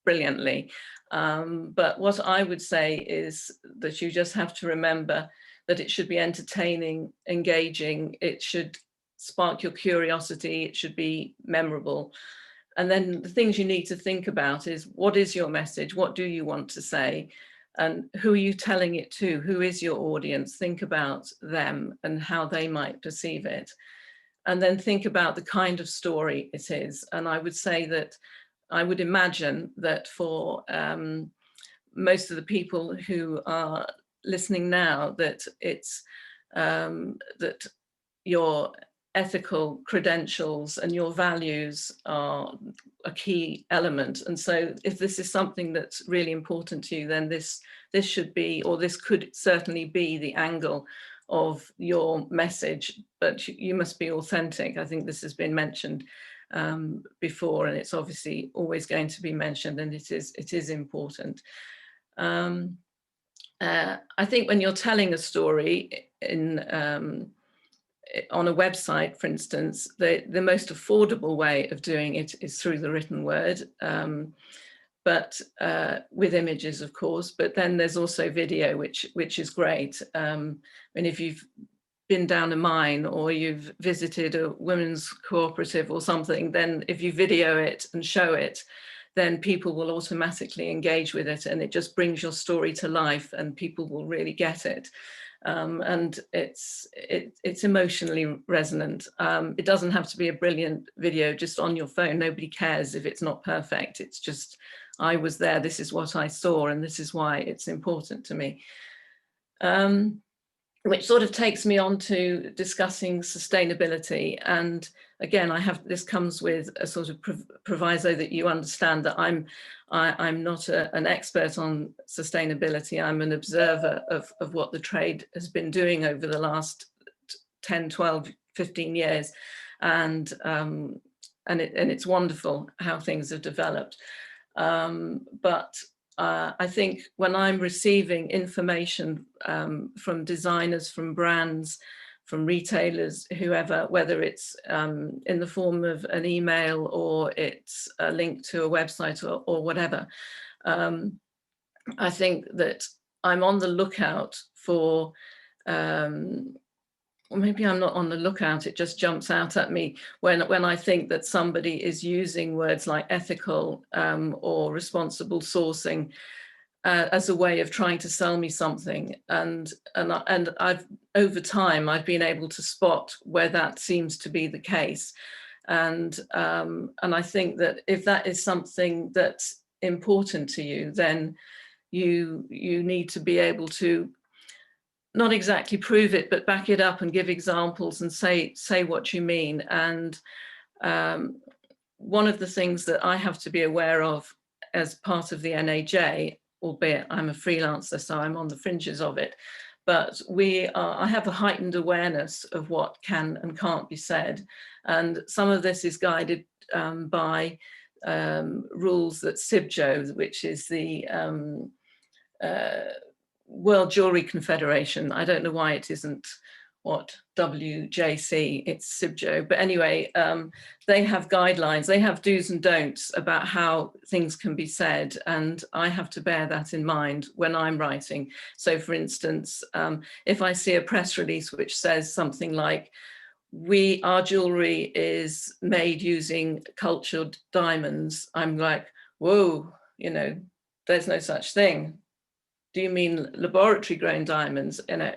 brilliantly. But what I would say is that you just have to remember that it should be entertaining, engaging, it should spark your curiosity, it should be memorable. And then the things you need to think about is, what is your message? What do you want to say? And who are you telling it to? Who is your audience? Think about them and how they might perceive it. And then think about the kind of story it is. And I would say that I would imagine that for most of the people who are listening now, that it's that your ethical credentials and your values are a key element. And so if this is something that's really important to you, then this should be, or this could certainly be, the angle of your message. But you must be authentic. I think this has been mentioned before, and it's obviously always going to be mentioned, and it is important. I think when you're telling a story on a website, for instance, the most affordable way of doing it is through the written word, but with images, of course. But then there's also video, which is great. And if you've been down a mine, or you've visited a women's cooperative or something, then if you video it and show it, then people will automatically engage with it, and it just brings your story to life, and people will really get it. And it's emotionally resonant. It doesn't have to be a brilliant video just on your phone. Nobody cares if it's not perfect. It's just, I was there, this is what I saw, and this is why it's important to me. which sort of takes me on to discussing sustainability. And again, this comes with a sort of proviso that you understand that I'm not an expert on sustainability. I'm an observer of what the trade has been doing over the last 10, 12, 15 years. And it's wonderful how things have developed. But I think when I'm receiving information from designers, from brands, from retailers, whoever, whether it's in the form of an email or it's a link to a website or whatever, I think that I'm on the lookout for, or maybe I'm not on the lookout, it just jumps out at me when I think that somebody is using words like ethical or responsible sourcing as a way of trying to sell me something. And I've, over time, I've been able to spot where that seems to be the case. And I think that if that is something that's important to you, then you need to be able to not exactly prove it, but back it up and give examples and say what you mean. And one of the things that I have to be aware of as part of the NAJ, albeit I'm a freelancer, so I'm on the fringes of it, but I have a heightened awareness of what can and can't be said. And some of this is guided by rules that CIBJO, which is the World Jewellery Confederation. I don't know why it isn't WJC, it's CIBJO. But anyway, they have guidelines, they have do's and don'ts about how things can be said. And I have to bear that in mind when I'm writing. So for instance, if I see a press release which says something like, our jewellery is made using cultured diamonds, I'm like, whoa, there's no such thing. Do you mean laboratory grown diamonds? And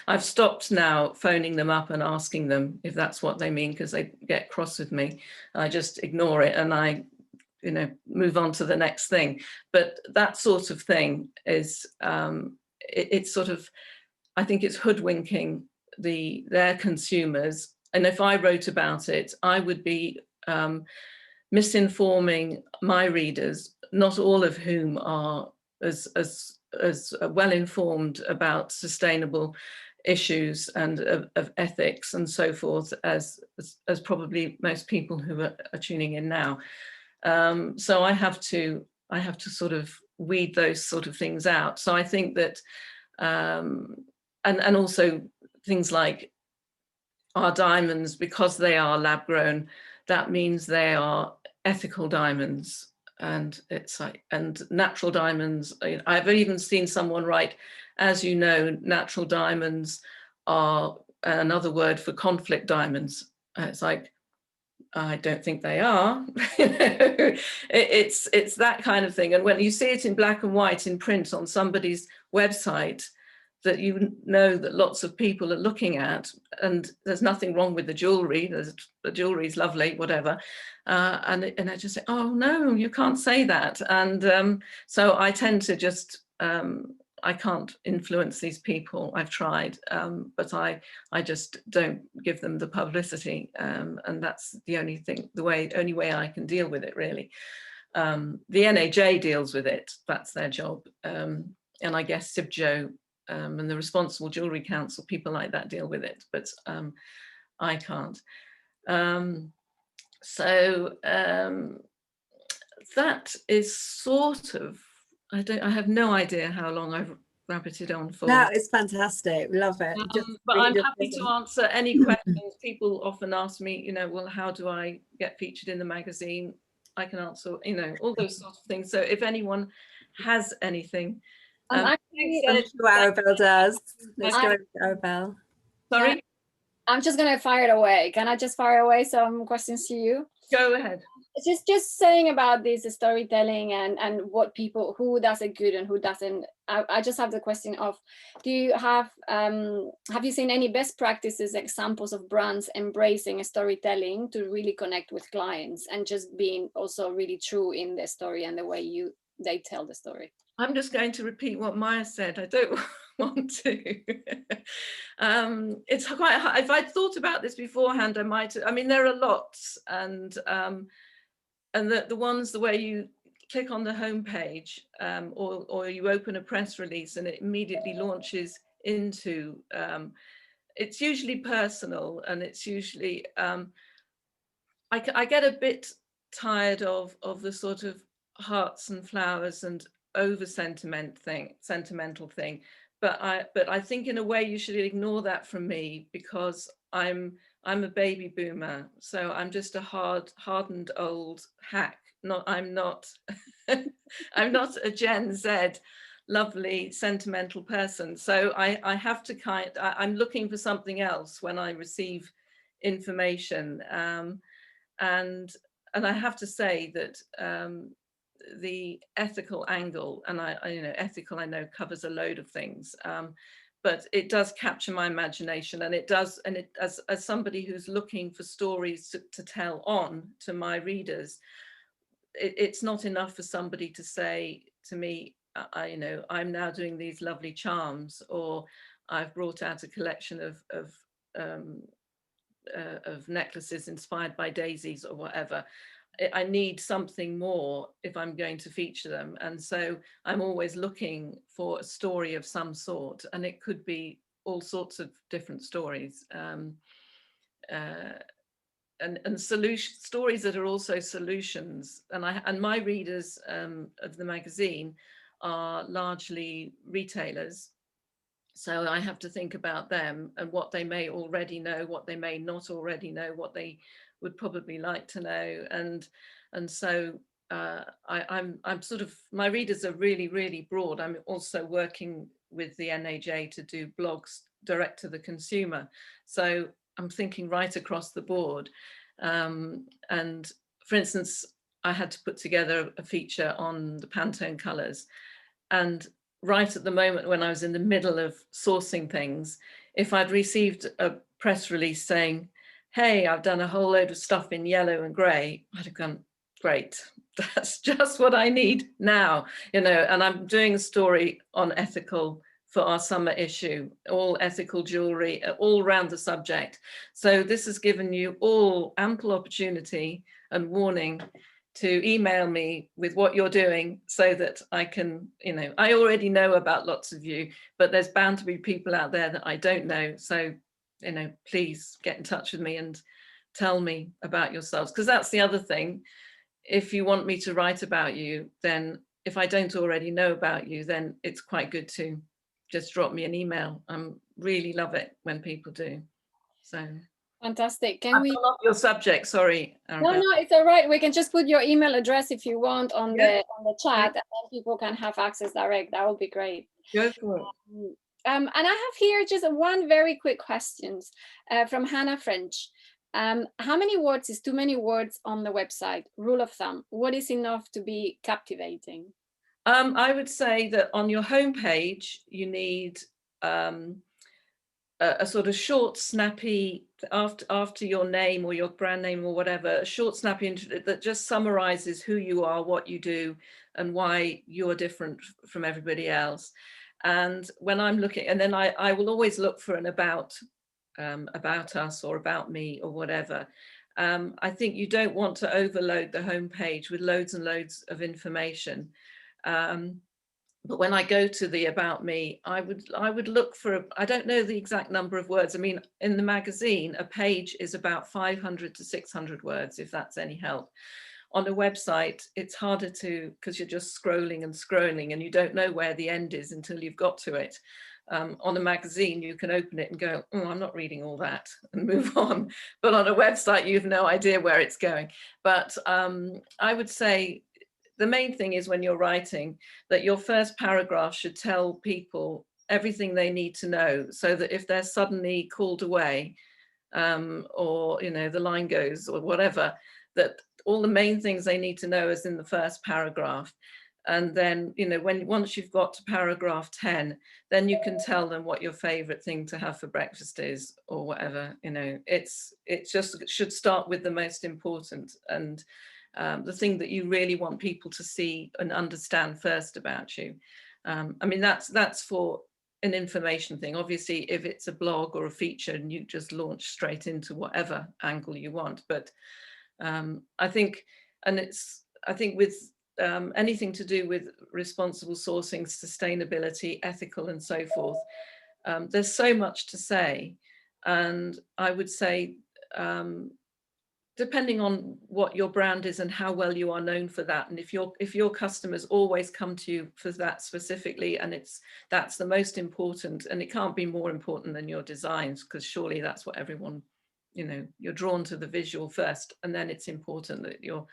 I've stopped now phoning them up and asking them if that's what they mean, because they get cross with me. I just ignore it and I move on to the next thing. But that sort of thing is, it's sort of, I think it's hoodwinking their consumers. And if I wrote about it, I would be misinforming my readers, not all of whom are as well informed about sustainable issues and of ethics and so forth as probably most people who are tuning in now. So I have to sort of weed those sort of things out. So I think that and also things like our diamonds, because they are lab grown, that means they are ethical diamonds. And it's like, and natural diamonds, I've even seen someone write, as you know, natural diamonds are another word for conflict diamonds. It's like, I don't think they are. It's that kind of thing. And when you see it in black and white in print on somebody's website, that that lots of people are looking at, and there's nothing wrong with the jewellery, the jewellery's lovely, whatever, and I just say, oh no, you can't say that. And so I tend to just, I can't influence these people. I've tried, but I just don't give them the publicity, and that's the only way I can deal with it, really. The NAJ deals with it, that's their job, and I guess CIBJO and the Responsible Jewellery Council, people like that deal with it, but I can't. So that is sort of, I have no idea how long I've rabbited on for. No, it's fantastic, love it. But I'm happy to answer any questions. People often ask me, well, how do I get featured in the magazine? I can answer, all those sorts of things. So if anyone has anything. I'm sure Arabelle does. Let's go with Arabelle. Sorry? Yeah. I'm just going to fire it away. Can I just fire away some questions to you? Go ahead. Just saying about this storytelling and what people, who does it good and who doesn't. I just have the question of, do you have you seen any best practices, examples of brands embracing storytelling to really connect with clients and just being also really true in the story and the way they tell the story? I'm just going to repeat what Maia said. I don't want to. It's quite hard. If I'd thought about this beforehand, I might, I mean, there are lots, and the ones where you click on the homepage, or you open a press release and it immediately launches into, it's usually personal, and it's usually, I get a bit tired of the sort of hearts and flowers and over sentimental thing, but I think in a way you should ignore that from me, because I'm a baby boomer, so I'm just a hardened old hack. I'm not I'm not a Gen Z lovely sentimental person, so I have to I'm looking for something else when I receive information, and I have to say that the ethical angle, and I you know, ethical I know covers a load of things, but it does capture my imagination, and it does, and it, as somebody who's looking for stories to tell on to my readers, it's not enough for somebody to say to me, you know, I'm now doing these lovely charms, or I've brought out a collection of necklaces inspired by daisies or whatever. I need something more if I'm going to feature them, and so I'm always looking for a story of some sort, and it could be all sorts of different stories, and stories that are also solutions. And my readers of the magazine are largely retailers, so I have to think about them and what they may already know, what they may not already know, what they would probably like to know, and so I'm sort of, my readers are really broad. I'm also working with the NAJ to do blogs direct to the consumer, so I'm thinking right across the board. And for instance, I had to put together a feature on the Pantone colours, and right at the moment when I was in the middle of sourcing things, if I'd received a press release saying, hey, I've done a whole load of stuff in yellow and grey, I'd have gone, great, that's just what I need now, you know. And I'm doing a story on ethical for our summer issue, all ethical jewellery, all around the subject. So this has given you all ample opportunity and warning to email me with what you're doing, so that I can, you know, I already know about lots of you, but there's bound to be people out there that I don't know. So, you know, please get in touch with me and tell me about yourselves, because that's the other thing. If you want me to write about you, then if I don't already know about you, then it's quite good to just drop me an email. I really love it when people do. So Fantastic. Can we? Off your subject, sorry. No, it's all right. We can just put your email address if you want on Yeah. the chat, and then people can have access direct. That would be great. Go for it. And I have here just one very quick question from Hannah French. How many words is too many words on the website? Rule of thumb. What is enough to be captivating? I would say that on your homepage, you need a sort of short, snappy, after your name or your brand name or whatever, a short, snappy intro that just summarizes who you are, what you do, and why you're different from everybody else. And when I'm looking, and then I will always look for an about us or about me or whatever. I think you don't want to overload the homepage with loads and loads of information. But when I go to the about me, I would look for, I don't know the exact number of words. I mean, in the magazine, a page is about 500 to 600 words, if that's any help. On a website, it's harder to, because you're just scrolling and scrolling and you don't know where the end is until you've got to it. On a magazine, you can open it and go, oh, I'm not reading all that, and move on. But on a website, you have no idea where it's going. But I would say, the main thing is when you're writing that your first paragraph should tell people everything they need to know, so that if they're suddenly called away, or, you know, the line goes or whatever, that all the main things they need to know is in the first paragraph. And then, you know, once you've got to paragraph 10, then you can tell them what your favorite thing to have for breakfast is, or whatever. You know, it should start with the most important and the thing that you really want people to see and understand first about you. I mean, that's for an information thing. Obviously, if it's a blog or a feature, and you just launch straight into whatever angle you want. But I think with anything to do with responsible sourcing, sustainability, ethical, and so forth, there's so much to say. And I would say, depending on what your brand is and how well you are known for that, and if your customers always come to you for that specifically, and that's the most important, and it can't be more important than your designs, because surely that's what everyone, you're drawn to the visual first, and then it's important that you're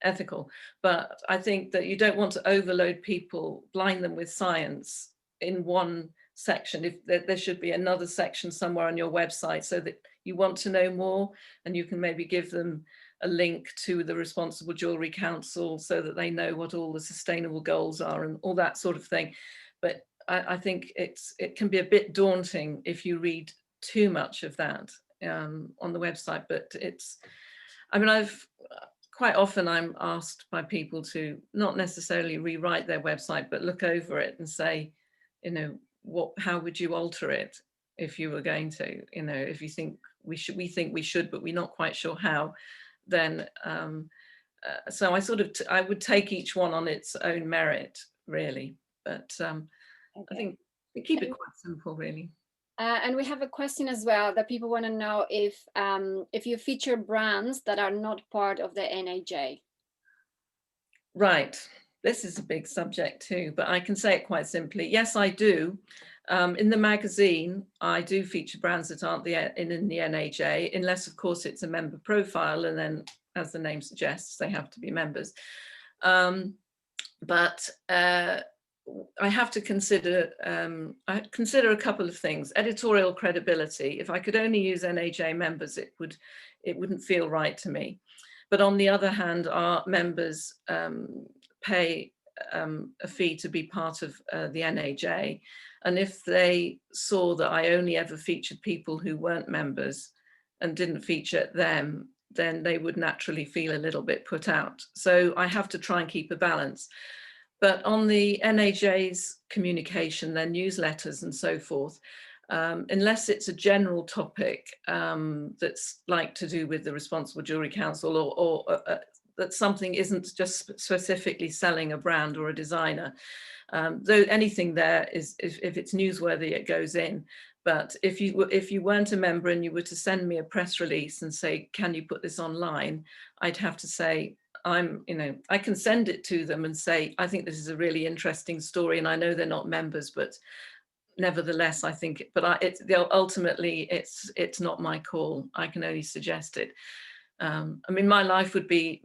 ethical. But I think that you don't want to overload people, blind them with science in one section. If there should be another section somewhere on your website, so that you want to know more, and you can maybe give them a link to the Responsible Jewellery Council, so that they know what all the sustainable goals are and all that sort of thing. But I think it can be a bit daunting if you read too much of that on the website. But I've quite often I'm asked by people to not necessarily rewrite their website, but look over it and say, how would you alter it if you were going to, if you think we think we should, but we're not quite sure how, then so I would take each one on its own merit, really. But okay. I think we keep it quite simple, really. And we have a question as well that people want to know if you feature brands that are not part of the NAJ. Right. This is a big subject too, but I can say it quite simply. Yes, I do. In the magazine, I do feature brands that aren't in the NAJ, unless, of course, it's a member profile, and then, as the name suggests, they have to be members. But I have to consider, I consider a couple of things. Editorial credibility. If I could only use NAJ members, it wouldn't feel right to me. But on the other hand, our members pay a fee to be part of the NAJ. And if they saw that I only ever featured people who weren't members and didn't feature them, then they would naturally feel a little bit put out. So I have to try and keep a balance. But on the NAJ's communication, their newsletters and so forth, unless it's a general topic that's like to do with the Responsible Jewellery Council, or that something isn't just specifically selling a brand or a designer, though anything there is, if it's newsworthy, it goes in. But if you weren't a member and you were to send me a press release and say, can you put this online, I'd have to say, I can send it to them and say, I think this is a really interesting story, and I know they're not members, but nevertheless, I think, but ultimately it's not my call. I can only suggest it. My life would be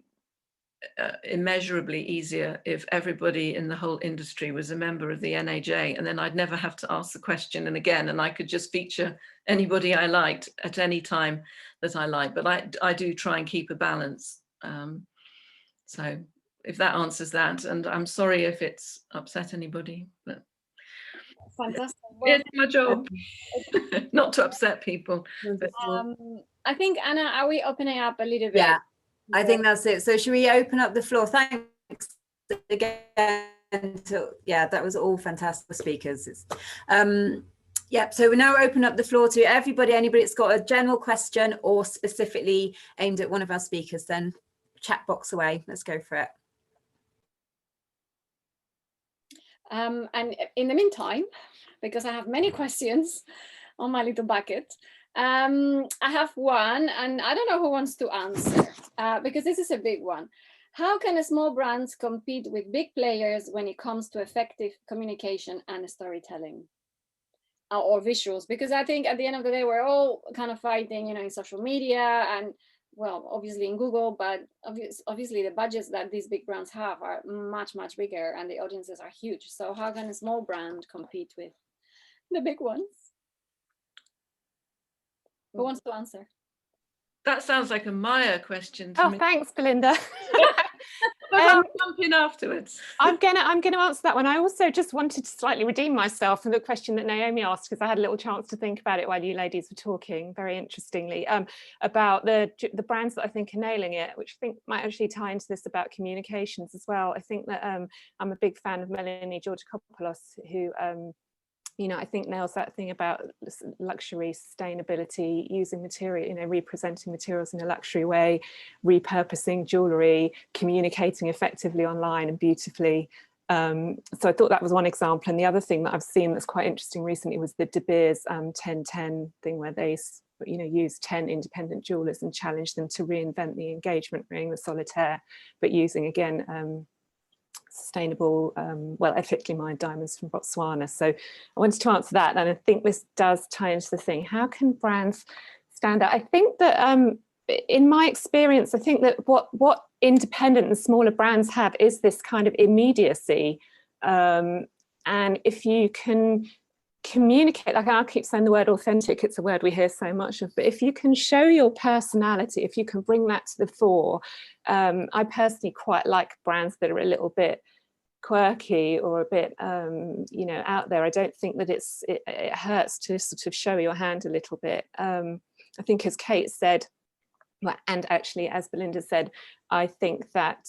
immeasurably easier if everybody in the whole industry was a member of the NAJ, and then I'd never have to ask the question and again, and I could just feature anybody I liked at any time that I like. But I do try and keep a balance. So if that answers that, and I'm sorry if it's upset anybody, but fantastic. Well, it's my job not to upset people. But, I think, Anna, are we opening up a little bit? Yeah, I think that's it. So should we open up the floor? Thanks again. Yeah, that was all fantastic speakers. Yeah, so we now open up the floor to everybody. Anybody that's got a general question or specifically aimed at one of our speakers, then chat box away. Let's go for it. And in the meantime, because I have many questions on my little bucket, I have one, and I don't know who wants to answer, because this is a big one. How can small brands compete with big players when it comes to effective communication and storytelling? Or visuals? Because I think at the end of the day, we're all kind of fighting, in social media and, well, obviously in Google, but obviously the budgets that these big brands have are much, much bigger, and the audiences are huge. So how can a small brand compete with the big ones? Who wants to answer? that sounds like a Maia question to Oh, me. thanks, Belinda. But I'll jump in afterwards. I'm gonna answer that one. I also just wanted to slightly redeem myself from the question that Naomi asked, because I had a little chance to think about it while you ladies were talking, very interestingly, about the brands that I think are nailing it, which I think might actually tie into this about communications as well. I think that I'm a big fan of Melanie Georgakopoulos, who you know, I think nails that thing about luxury, sustainability, using material, you know, representing materials in a luxury way, repurposing jewellery, communicating effectively online and beautifully. So I thought that was one example. And the other thing that I've seen that's quite interesting recently was the De Beers 10-10 thing, where they, you know, used 10 independent jewellers and challenged them to reinvent the engagement ring, the solitaire, but using, again, sustainable, well, ethically mined diamonds from Botswana. So I wanted to answer that, and I think this does tie into the thing, how can brands stand out? I think that in my experience, I think that what independent and smaller brands have is this kind of immediacy, and if you can communicate, like I keep saying the word authentic, it's a word we hear so much of, but if you can show your personality, if you can bring that to the fore, I personally quite like brands that are a little bit quirky or a bit you know, out there. I don't think that it hurts to sort of show your hand a little bit. I think, as Kate said, and actually as Belinda said, I think that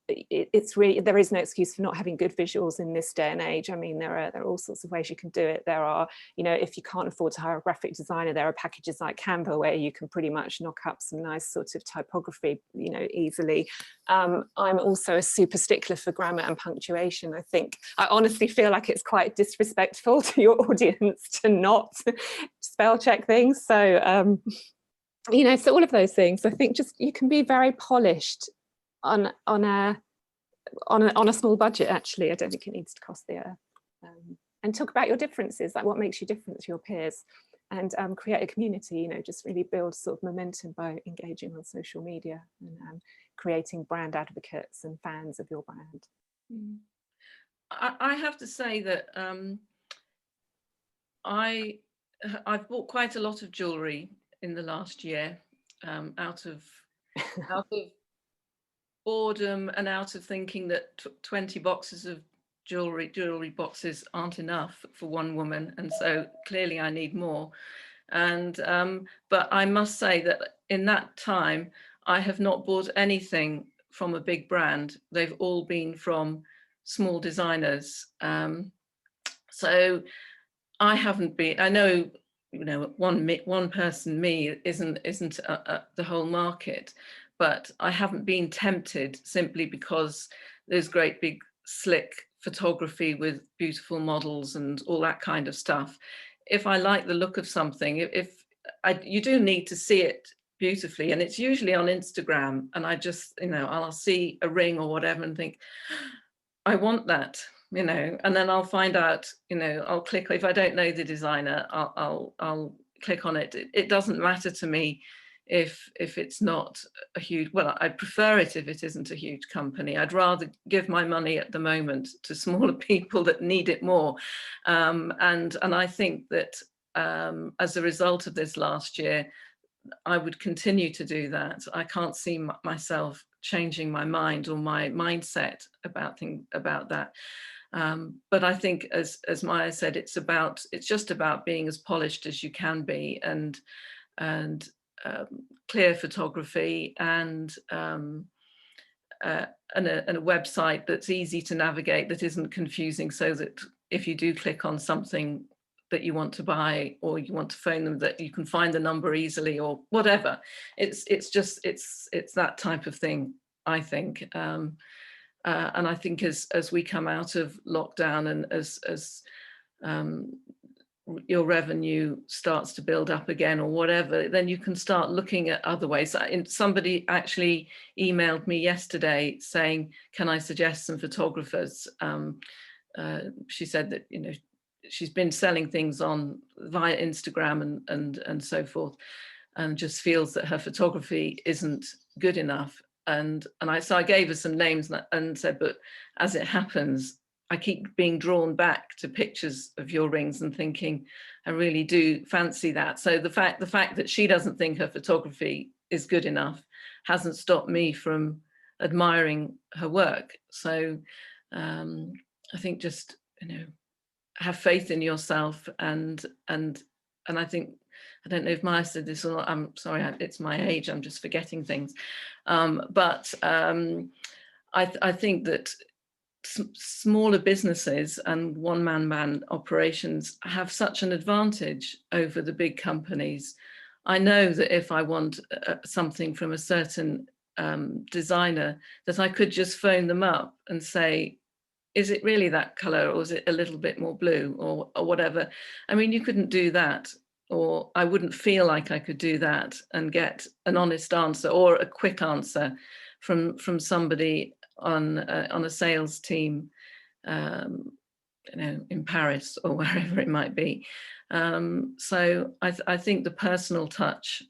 it's really, there is no excuse for not having good visuals in this day and age. I mean, there are all sorts of ways you can do it. There are, you know, if you can't afford to hire a graphic designer, there are packages like Canva where you can pretty much knock up some nice sort of typography, you know, easily. I'm also a super stickler for grammar and punctuation. I honestly feel like it's quite disrespectful to your audience to not spell check things. So you know, so all of those things, I think just you can be very polished on a small budget. Actually, I don't think it needs to cost the and talk about your differences, like what makes you different to your peers, and create a community, you know, just really build sort of momentum by engaging on social media and creating brand advocates and fans of your brand. I have to say that I've bought quite a lot of jewellery in the last year, out of boredom and out of thinking that 20 boxes of jewellery boxes aren't enough for one woman, and so clearly I need more. And but I must say that in that time I have not bought anything from a big brand. They've all been from small designers. So I haven't been, I know, you know, one person, me, isn't the whole market, but I haven't been tempted simply because there's great big slick photography with beautiful models and all that kind of stuff. If I like the look of something, you do need to see it beautifully, and it's usually on Instagram, and I just, you know, I'll see a ring or whatever and think, I want that, you know, and then I'll find out, you know, I'll click, if I don't know the designer, I'll click on it. It doesn't matter to me if it's not a huge, well, I prefer it if it isn't a huge company. I'd rather give my money at the moment to smaller people that need it more. And I think that as a result of this last year, I would continue to do that. I can't see myself changing my mind or my mindset about that. But I think, as Maia said, it's just about being as polished as you can be, and clear photography, and a website that's easy to navigate, that isn't confusing, so that if you do click on something that you want to buy or you want to phone them, that you can find the number easily or whatever. It's that type of thing, I think. And I think as we come out of lockdown, and as your revenue starts to build up again or whatever, then you can start looking at other ways. Somebody actually emailed me yesterday saying, can I suggest some photographers? She said that, you know, she's been selling things via Instagram and so forth, and just feels that her photography isn't good enough. And so I gave her some names and said, but as it happens, I keep being drawn back to pictures of your rings and thinking, I really do fancy that. So the fact that she doesn't think her photography is good enough hasn't stopped me from admiring her work. So I think just, you know, have faith in yourself, and I think, I don't know if Maia said this or not, I'm sorry, it's my age, I'm just forgetting things, but I think that smaller businesses and one-man band operations have such an advantage over the big companies. I know that if I want something from a certain designer, that I could just phone them up and say, is it really that color, or is it a little bit more blue, or whatever? I mean, you couldn't do that, or I wouldn't feel like I could do that and get an honest answer or a quick answer from somebody on a sales team, you know, in Paris or wherever it might be. So I think the personal touch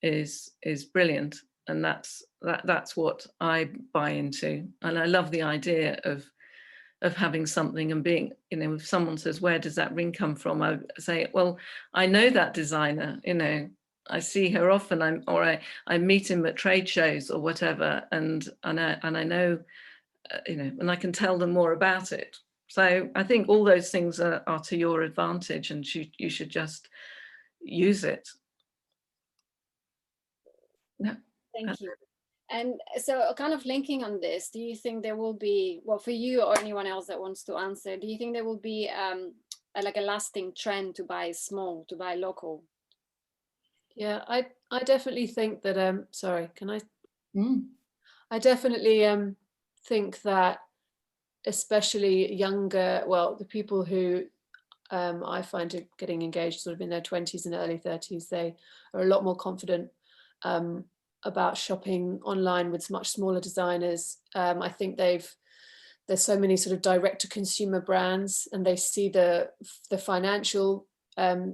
is brilliant, and that's what I buy into. And I love the idea of having something and being, you know, if someone says, where does that ring come from? I say, well, I know that designer, you know, I see her often, I meet him at trade shows or whatever, and I know, you know, and I can tell them more about it. So I think all those things are to your advantage, and you should just use it. Yeah. Thank you. And so kind of linking on this, do you think there will be, well, for you or anyone else that wants to answer, do you think there will be like a lasting trend to buy small, to buy local? Yeah, I definitely think that, sorry, can I? I definitely think that especially younger, well, the people who I find are getting engaged sort of in their 20s and early 30s, they are a lot more confident about shopping online with much smaller designers. I think there's so many sort of direct to consumer brands, and they see the financial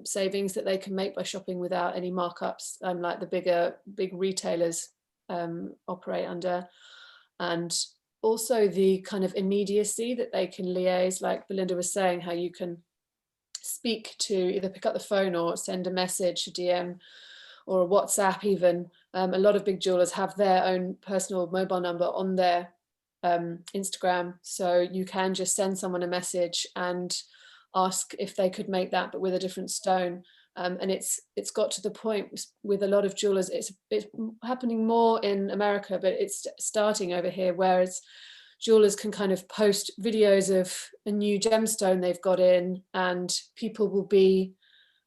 savings that they can make by shopping without any markups, like the big retailers operate under. And also the kind of immediacy that they can liaise, like Belinda was saying, how you can speak to, either pick up the phone or send a message, a DM or a WhatsApp even. A lot of big jewelers have their own personal mobile number on their Instagram, so you can just send someone a message and ask if they could make that, but with a different stone. And it's got to the point with a lot of jewelers, it's happening more in America, but it's starting over here, whereas jewelers can kind of post videos of a new gemstone they've got in, and people will be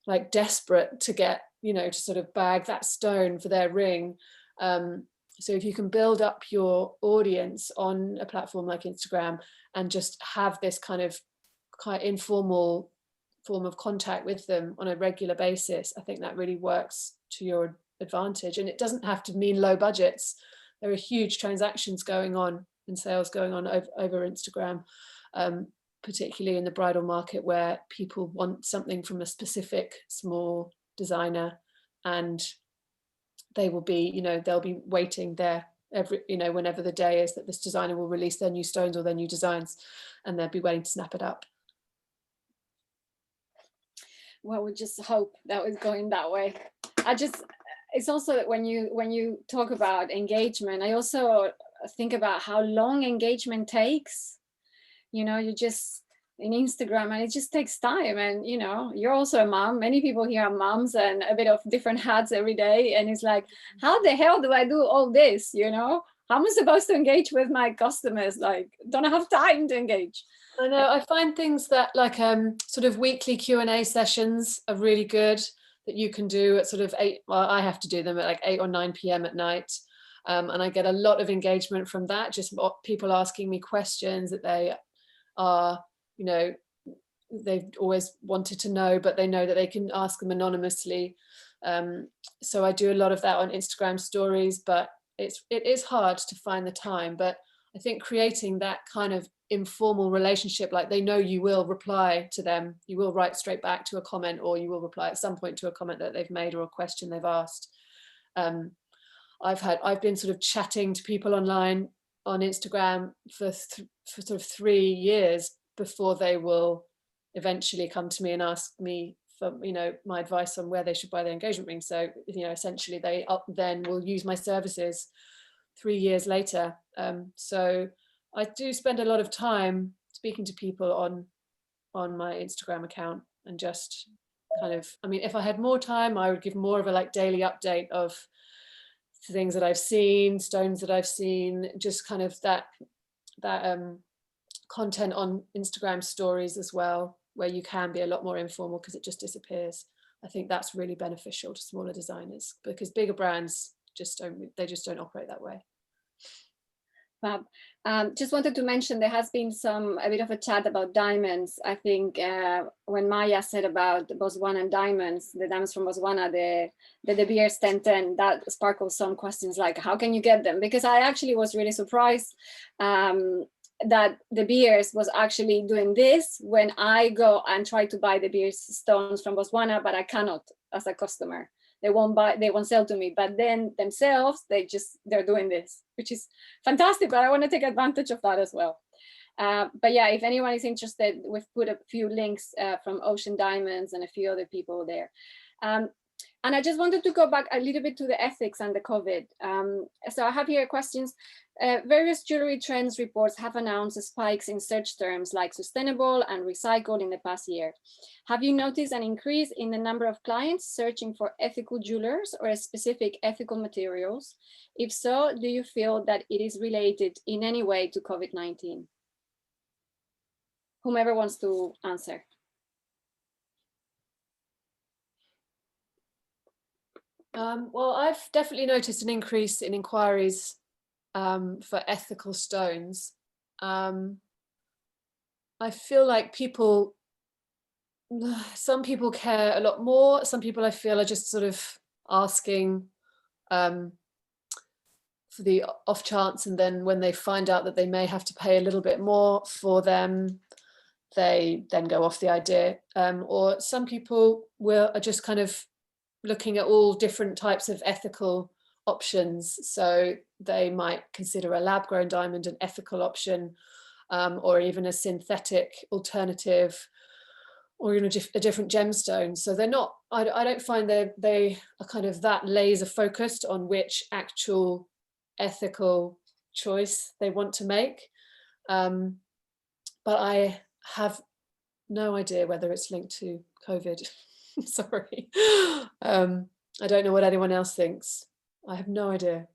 like desperate to get, you know, to sort of bag that stone for their ring. So if you can build up your audience on a platform like Instagram and just have this kind of informal form of contact with them on a regular basis, I think that really works to your advantage. And it doesn't have to mean low budgets. There are huge transactions going on and sales going on over Instagram, particularly in the bridal market, where people want something from a specific small designer, and they will be, you know, they'll be waiting there whenever the day is that this designer will release their new stones or their new designs, and they'll be waiting to snap it up. Well, we just hope that was going that way. It's also that when you talk about engagement, I also think about how long engagement takes. You know, you just in Instagram, and it just takes time. And you know, you're also a mom. Many people here are moms and a bit of different hats every day, and it's like, how the hell do I do all this? You know, how am I supposed to engage with my customers? Like, don't have time to engage. I know, I find things that like sort of weekly Q&A sessions are really good, that you can do at sort of 8, well, I have to do them at like 8 or 9 p.m. at night. And I get a lot of engagement from that, just people asking me questions that they are, you know, they've always wanted to know, but they know that they can ask them anonymously. So I do a lot of that on Instagram stories, but it is hard to find the time. But I think creating that kind of informal relationship, like they know you will reply to them, you will write straight back to a comment, or you will reply at some point to a comment that they've made or a question they've asked. I've been sort of chatting to people online on Instagram for sort of 3 years before they will eventually come to me and ask me for, you know, my advice on where they should buy their engagement ring. So, you know, essentially they then will use my services 3 years later. So I do spend a lot of time speaking to people on my Instagram account, and just kind of, I mean, if I had more time, I would give more of a like daily update of things that I've seen, stones that I've seen, just kind of that content on Instagram stories as well, where you can be a lot more informal because it just disappears. I think that's really beneficial to smaller designers, because bigger brands just don't operate that way. Fab. Just wanted to mention there has been a bit of a chat about diamonds. I think when Maia said about Botswana diamonds, the diamonds from Botswana, the De Beers 1010, that sparkled some questions like, how can you get them? Because I actually was really surprised that De Beers was actually doing this when I go and try to buy De Beers stones from Botswana, but I cannot as a customer. They won't sell to me, but then themselves, they're doing this, which is fantastic, but I want to take advantage of that as well. But yeah, if anyone is interested, we've put a few links from Ocean Diamonds and a few other people there. And I just wanted to go back a little bit to the ethics and the COVID. So I have here questions. Various jewelry trends reports have announced spikes in search terms like sustainable and recycled in the past year. Have you noticed an increase in the number of clients searching for ethical jewelers or specific ethical materials? If so, do you feel that it is related in any way to COVID-19? Whomever wants to answer. Well, I've definitely noticed an increase in inquiries for ethical stones. I feel like some people care a lot more. Some people I feel are just sort of asking for the off chance, and then when they find out that they may have to pay a little bit more for them, they then go off the idea. Or some people are just kind of looking at all different types of ethical options. So they might consider a lab-grown diamond an ethical option, or even a synthetic alternative, or even a different gemstone. So they're not, I don't find they are kind of that laser focused on which actual ethical choice they want to make. But I have no idea whether it's linked to COVID. Sorry. I don't know what anyone else thinks. I have no idea.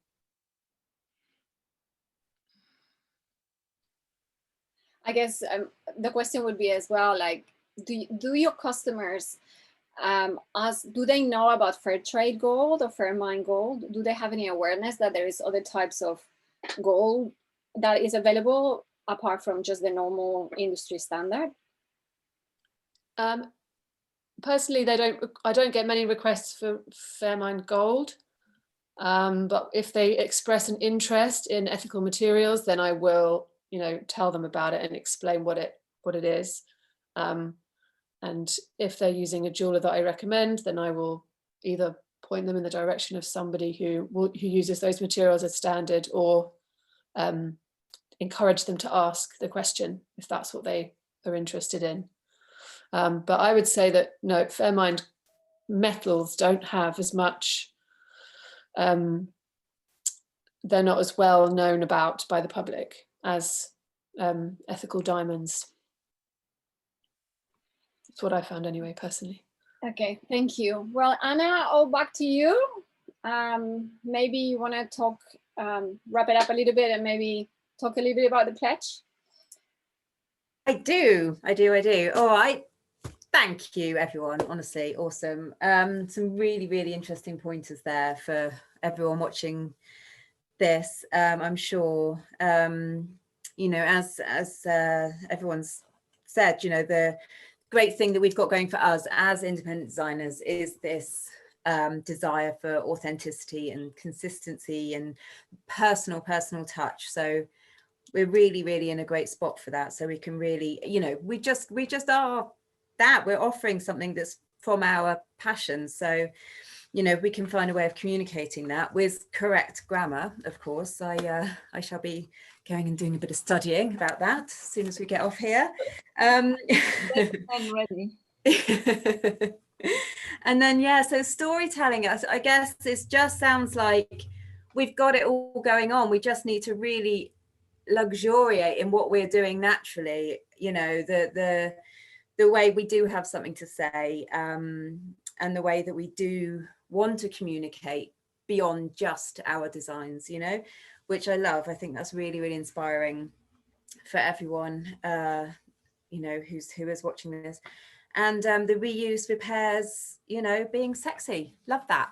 I guess the question would be as well, like, do your customers, do they know about fair trade gold or fair mine gold? Do they have any awareness that there is other types of gold that is available apart from just the normal industry standard? Personally, I don't get many requests for fair mine gold. But if they express an interest in ethical materials, then I will, tell them about it and explain what it is. And if they're using a jeweler that I recommend, then I will either point them in the direction of somebody who uses those materials as standard, or encourage them to ask the question if that's what they are interested in. But I would say that no, fair mined metals don't have as much, they're not as well known about by the public as ethical diamonds. That's what I found anyway, personally. Okay, thank you. Well, Anna, back to you. Maybe you want to talk, wrap it up a little bit and maybe talk a little bit about the pledge. I do. All right. Thank you, everyone. Honestly, awesome. Some really, really interesting pointers there for everyone watching this. I'm sure, as everyone's said, the great thing that we've got going for us as independent designers is this desire for authenticity and consistency and personal touch. So we're really, really in a great spot for that. So we can really, we just are that. We're offering something that's from our passion. So, we can find a way of communicating that with correct grammar. Of course, I shall be going and doing a bit of studying about that as soon as we get off here. I'm ready. And then, so storytelling, I guess it just sounds like we've got it all going on. We just need to really luxuriate in what we're doing naturally, the way we do have something to say, and the way that we do want to communicate beyond just our designs, which I love. I think that's really, really inspiring. for everyone, you know, who is watching this. And the reuse repairs, you know, being sexy. Love that.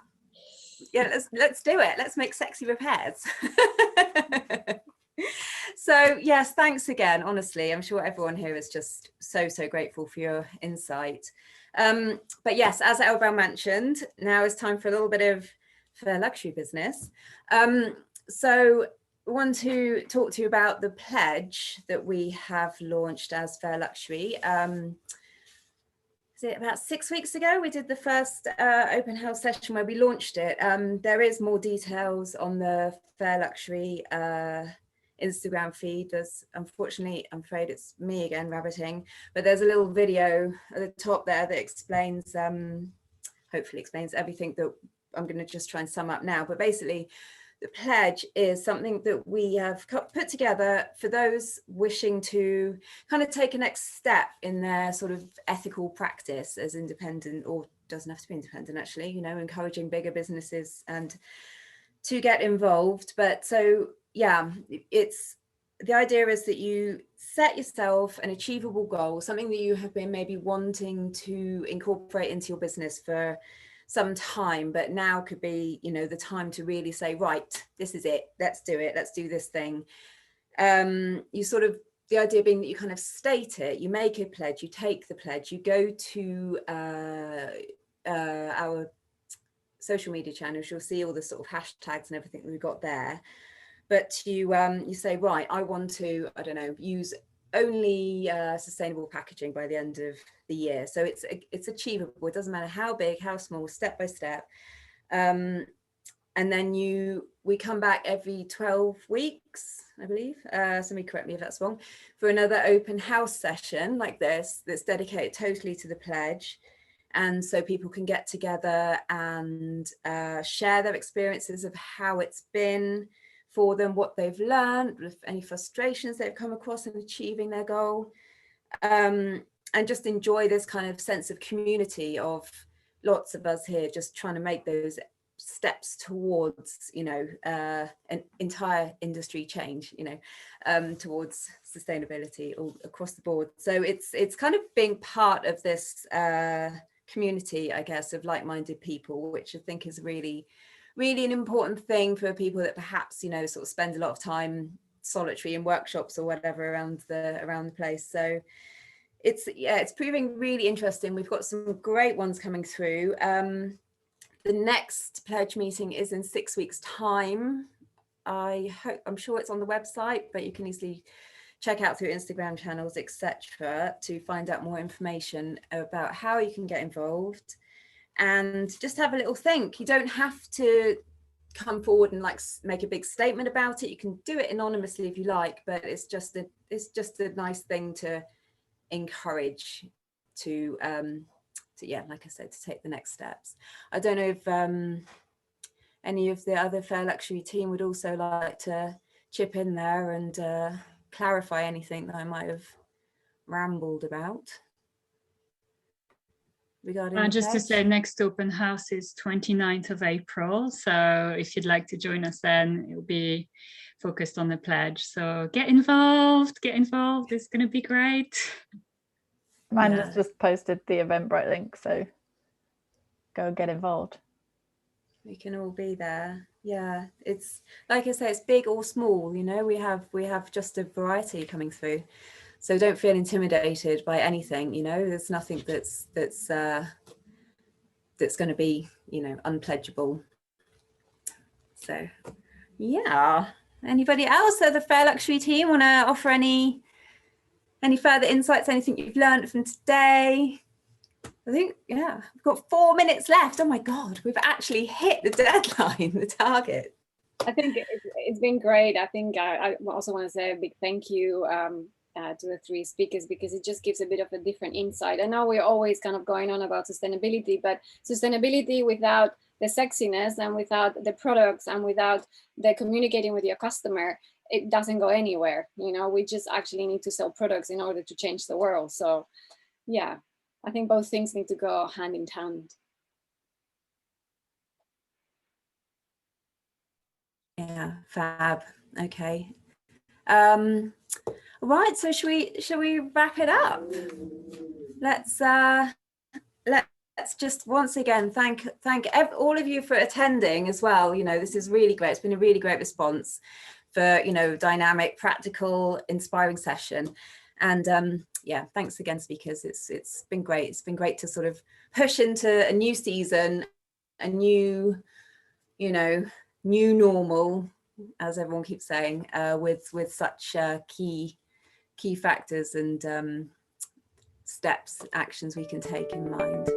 Yeah, let's do it. Let's make sexy repairs. So yes, thanks again. Honestly, I'm sure everyone here is just so grateful for your insight. But yes, as Elbel mentioned, now is time for a little bit of fair luxury business. So I want to talk to you about the pledge that we have launched as Fair Luxury. Is it about 6 weeks ago? We did the first open house session where we launched it. There is more details on the Fair Luxury Instagram feed. There's, unfortunately, I'm afraid it's me again rabbiting, but there's a little video at the top there that explains, hopefully explains everything that I'm going to just try and sum up now. But basically, the pledge is something that we have put together for those wishing to kind of take a next step in their sort of ethical practice as independent, or doesn't have to be independent actually, you know, encouraging bigger businesses and to get involved. But so, yeah, it's the idea is that you set yourself an achievable goal, something that you have been maybe wanting to incorporate into your business for some time, but now could be, you know, the time to really say, right, this is it, let's do it, let's do this thing. You sort of, the idea being that you kind of state it, you make a pledge, you take the pledge, you go to our social media channels, you'll see all the sort of hashtags and everything that we've got there. But you say, right, I want to, I don't know, use only sustainable packaging by the end of the year. So it's achievable. It doesn't matter how big, how small, step by step. And then we come back every 12 weeks, I believe. Somebody correct me if that's wrong, for another open house session like this that's dedicated totally to the pledge. And so people can get together and share their experiences of how it's been for them, what they've learned, with any frustrations they've come across in achieving their goal, and just enjoy this kind of sense of community of lots of us here just trying to make those steps towards, you know, an entire industry change, you know, towards sustainability all across the board. So it's kind of being part of this community, I guess, of like-minded people, which I think is really an important thing for people that perhaps, you know, sort of spend a lot of time solitary in workshops or whatever around the place. So it's proving really interesting. We've got some great ones coming through. The next pledge meeting is in 6 weeks' time. I'm sure it's on the website, but you can easily check out through Instagram channels, etc., to find out more information about how you can get involved. And just have a little think. You don't have to come forward and like make a big statement about it. You can do it anonymously if you like, but it's just a nice thing to encourage to yeah, like I said, to take the next steps. I don't know if any of the other Fair Luxury team would also like to chip in there and clarify anything that I might have rambled about. Just to say, next open house is 29th of April. So if you'd like to join us then, it'll be focused on the pledge. So get involved. It's going to be great. Amanda's just posted the Eventbrite link, so go get involved. We can all be there. Yeah, it's like I say, it's big or small, you know, we have just a variety coming through. So don't feel intimidated by anything, you know, there's nothing that's going to be, you know, unpledgeable. So, yeah. Anybody else at the Fair Luxury team want to offer any further insights, anything you've learned from today? I think, yeah, we've got 4 minutes left. Oh my God, we've actually hit the deadline, the target. I think it's been great. I think I also want to say a big thank you to the three speakers, because it just gives a bit of a different insight. I know we're always kind of going on about sustainability, but sustainability without the sexiness and without the products and without the communicating with your customer, it doesn't go anywhere. You know, we just actually need to sell products in order to change the world. So yeah, I think both things need to go hand in hand. Yeah, fab. Okay. Right, so shall we wrap it up? Let's just once again thank all of you for attending as well. You know, this is really great. It's been a really great response for, you know, dynamic, practical, inspiring session. And yeah, thanks again, speakers. It's been great. It's been great to sort of push into a new season, a new, you know, new normal, as everyone keeps saying, with such key factors and steps, actions we can take in mind.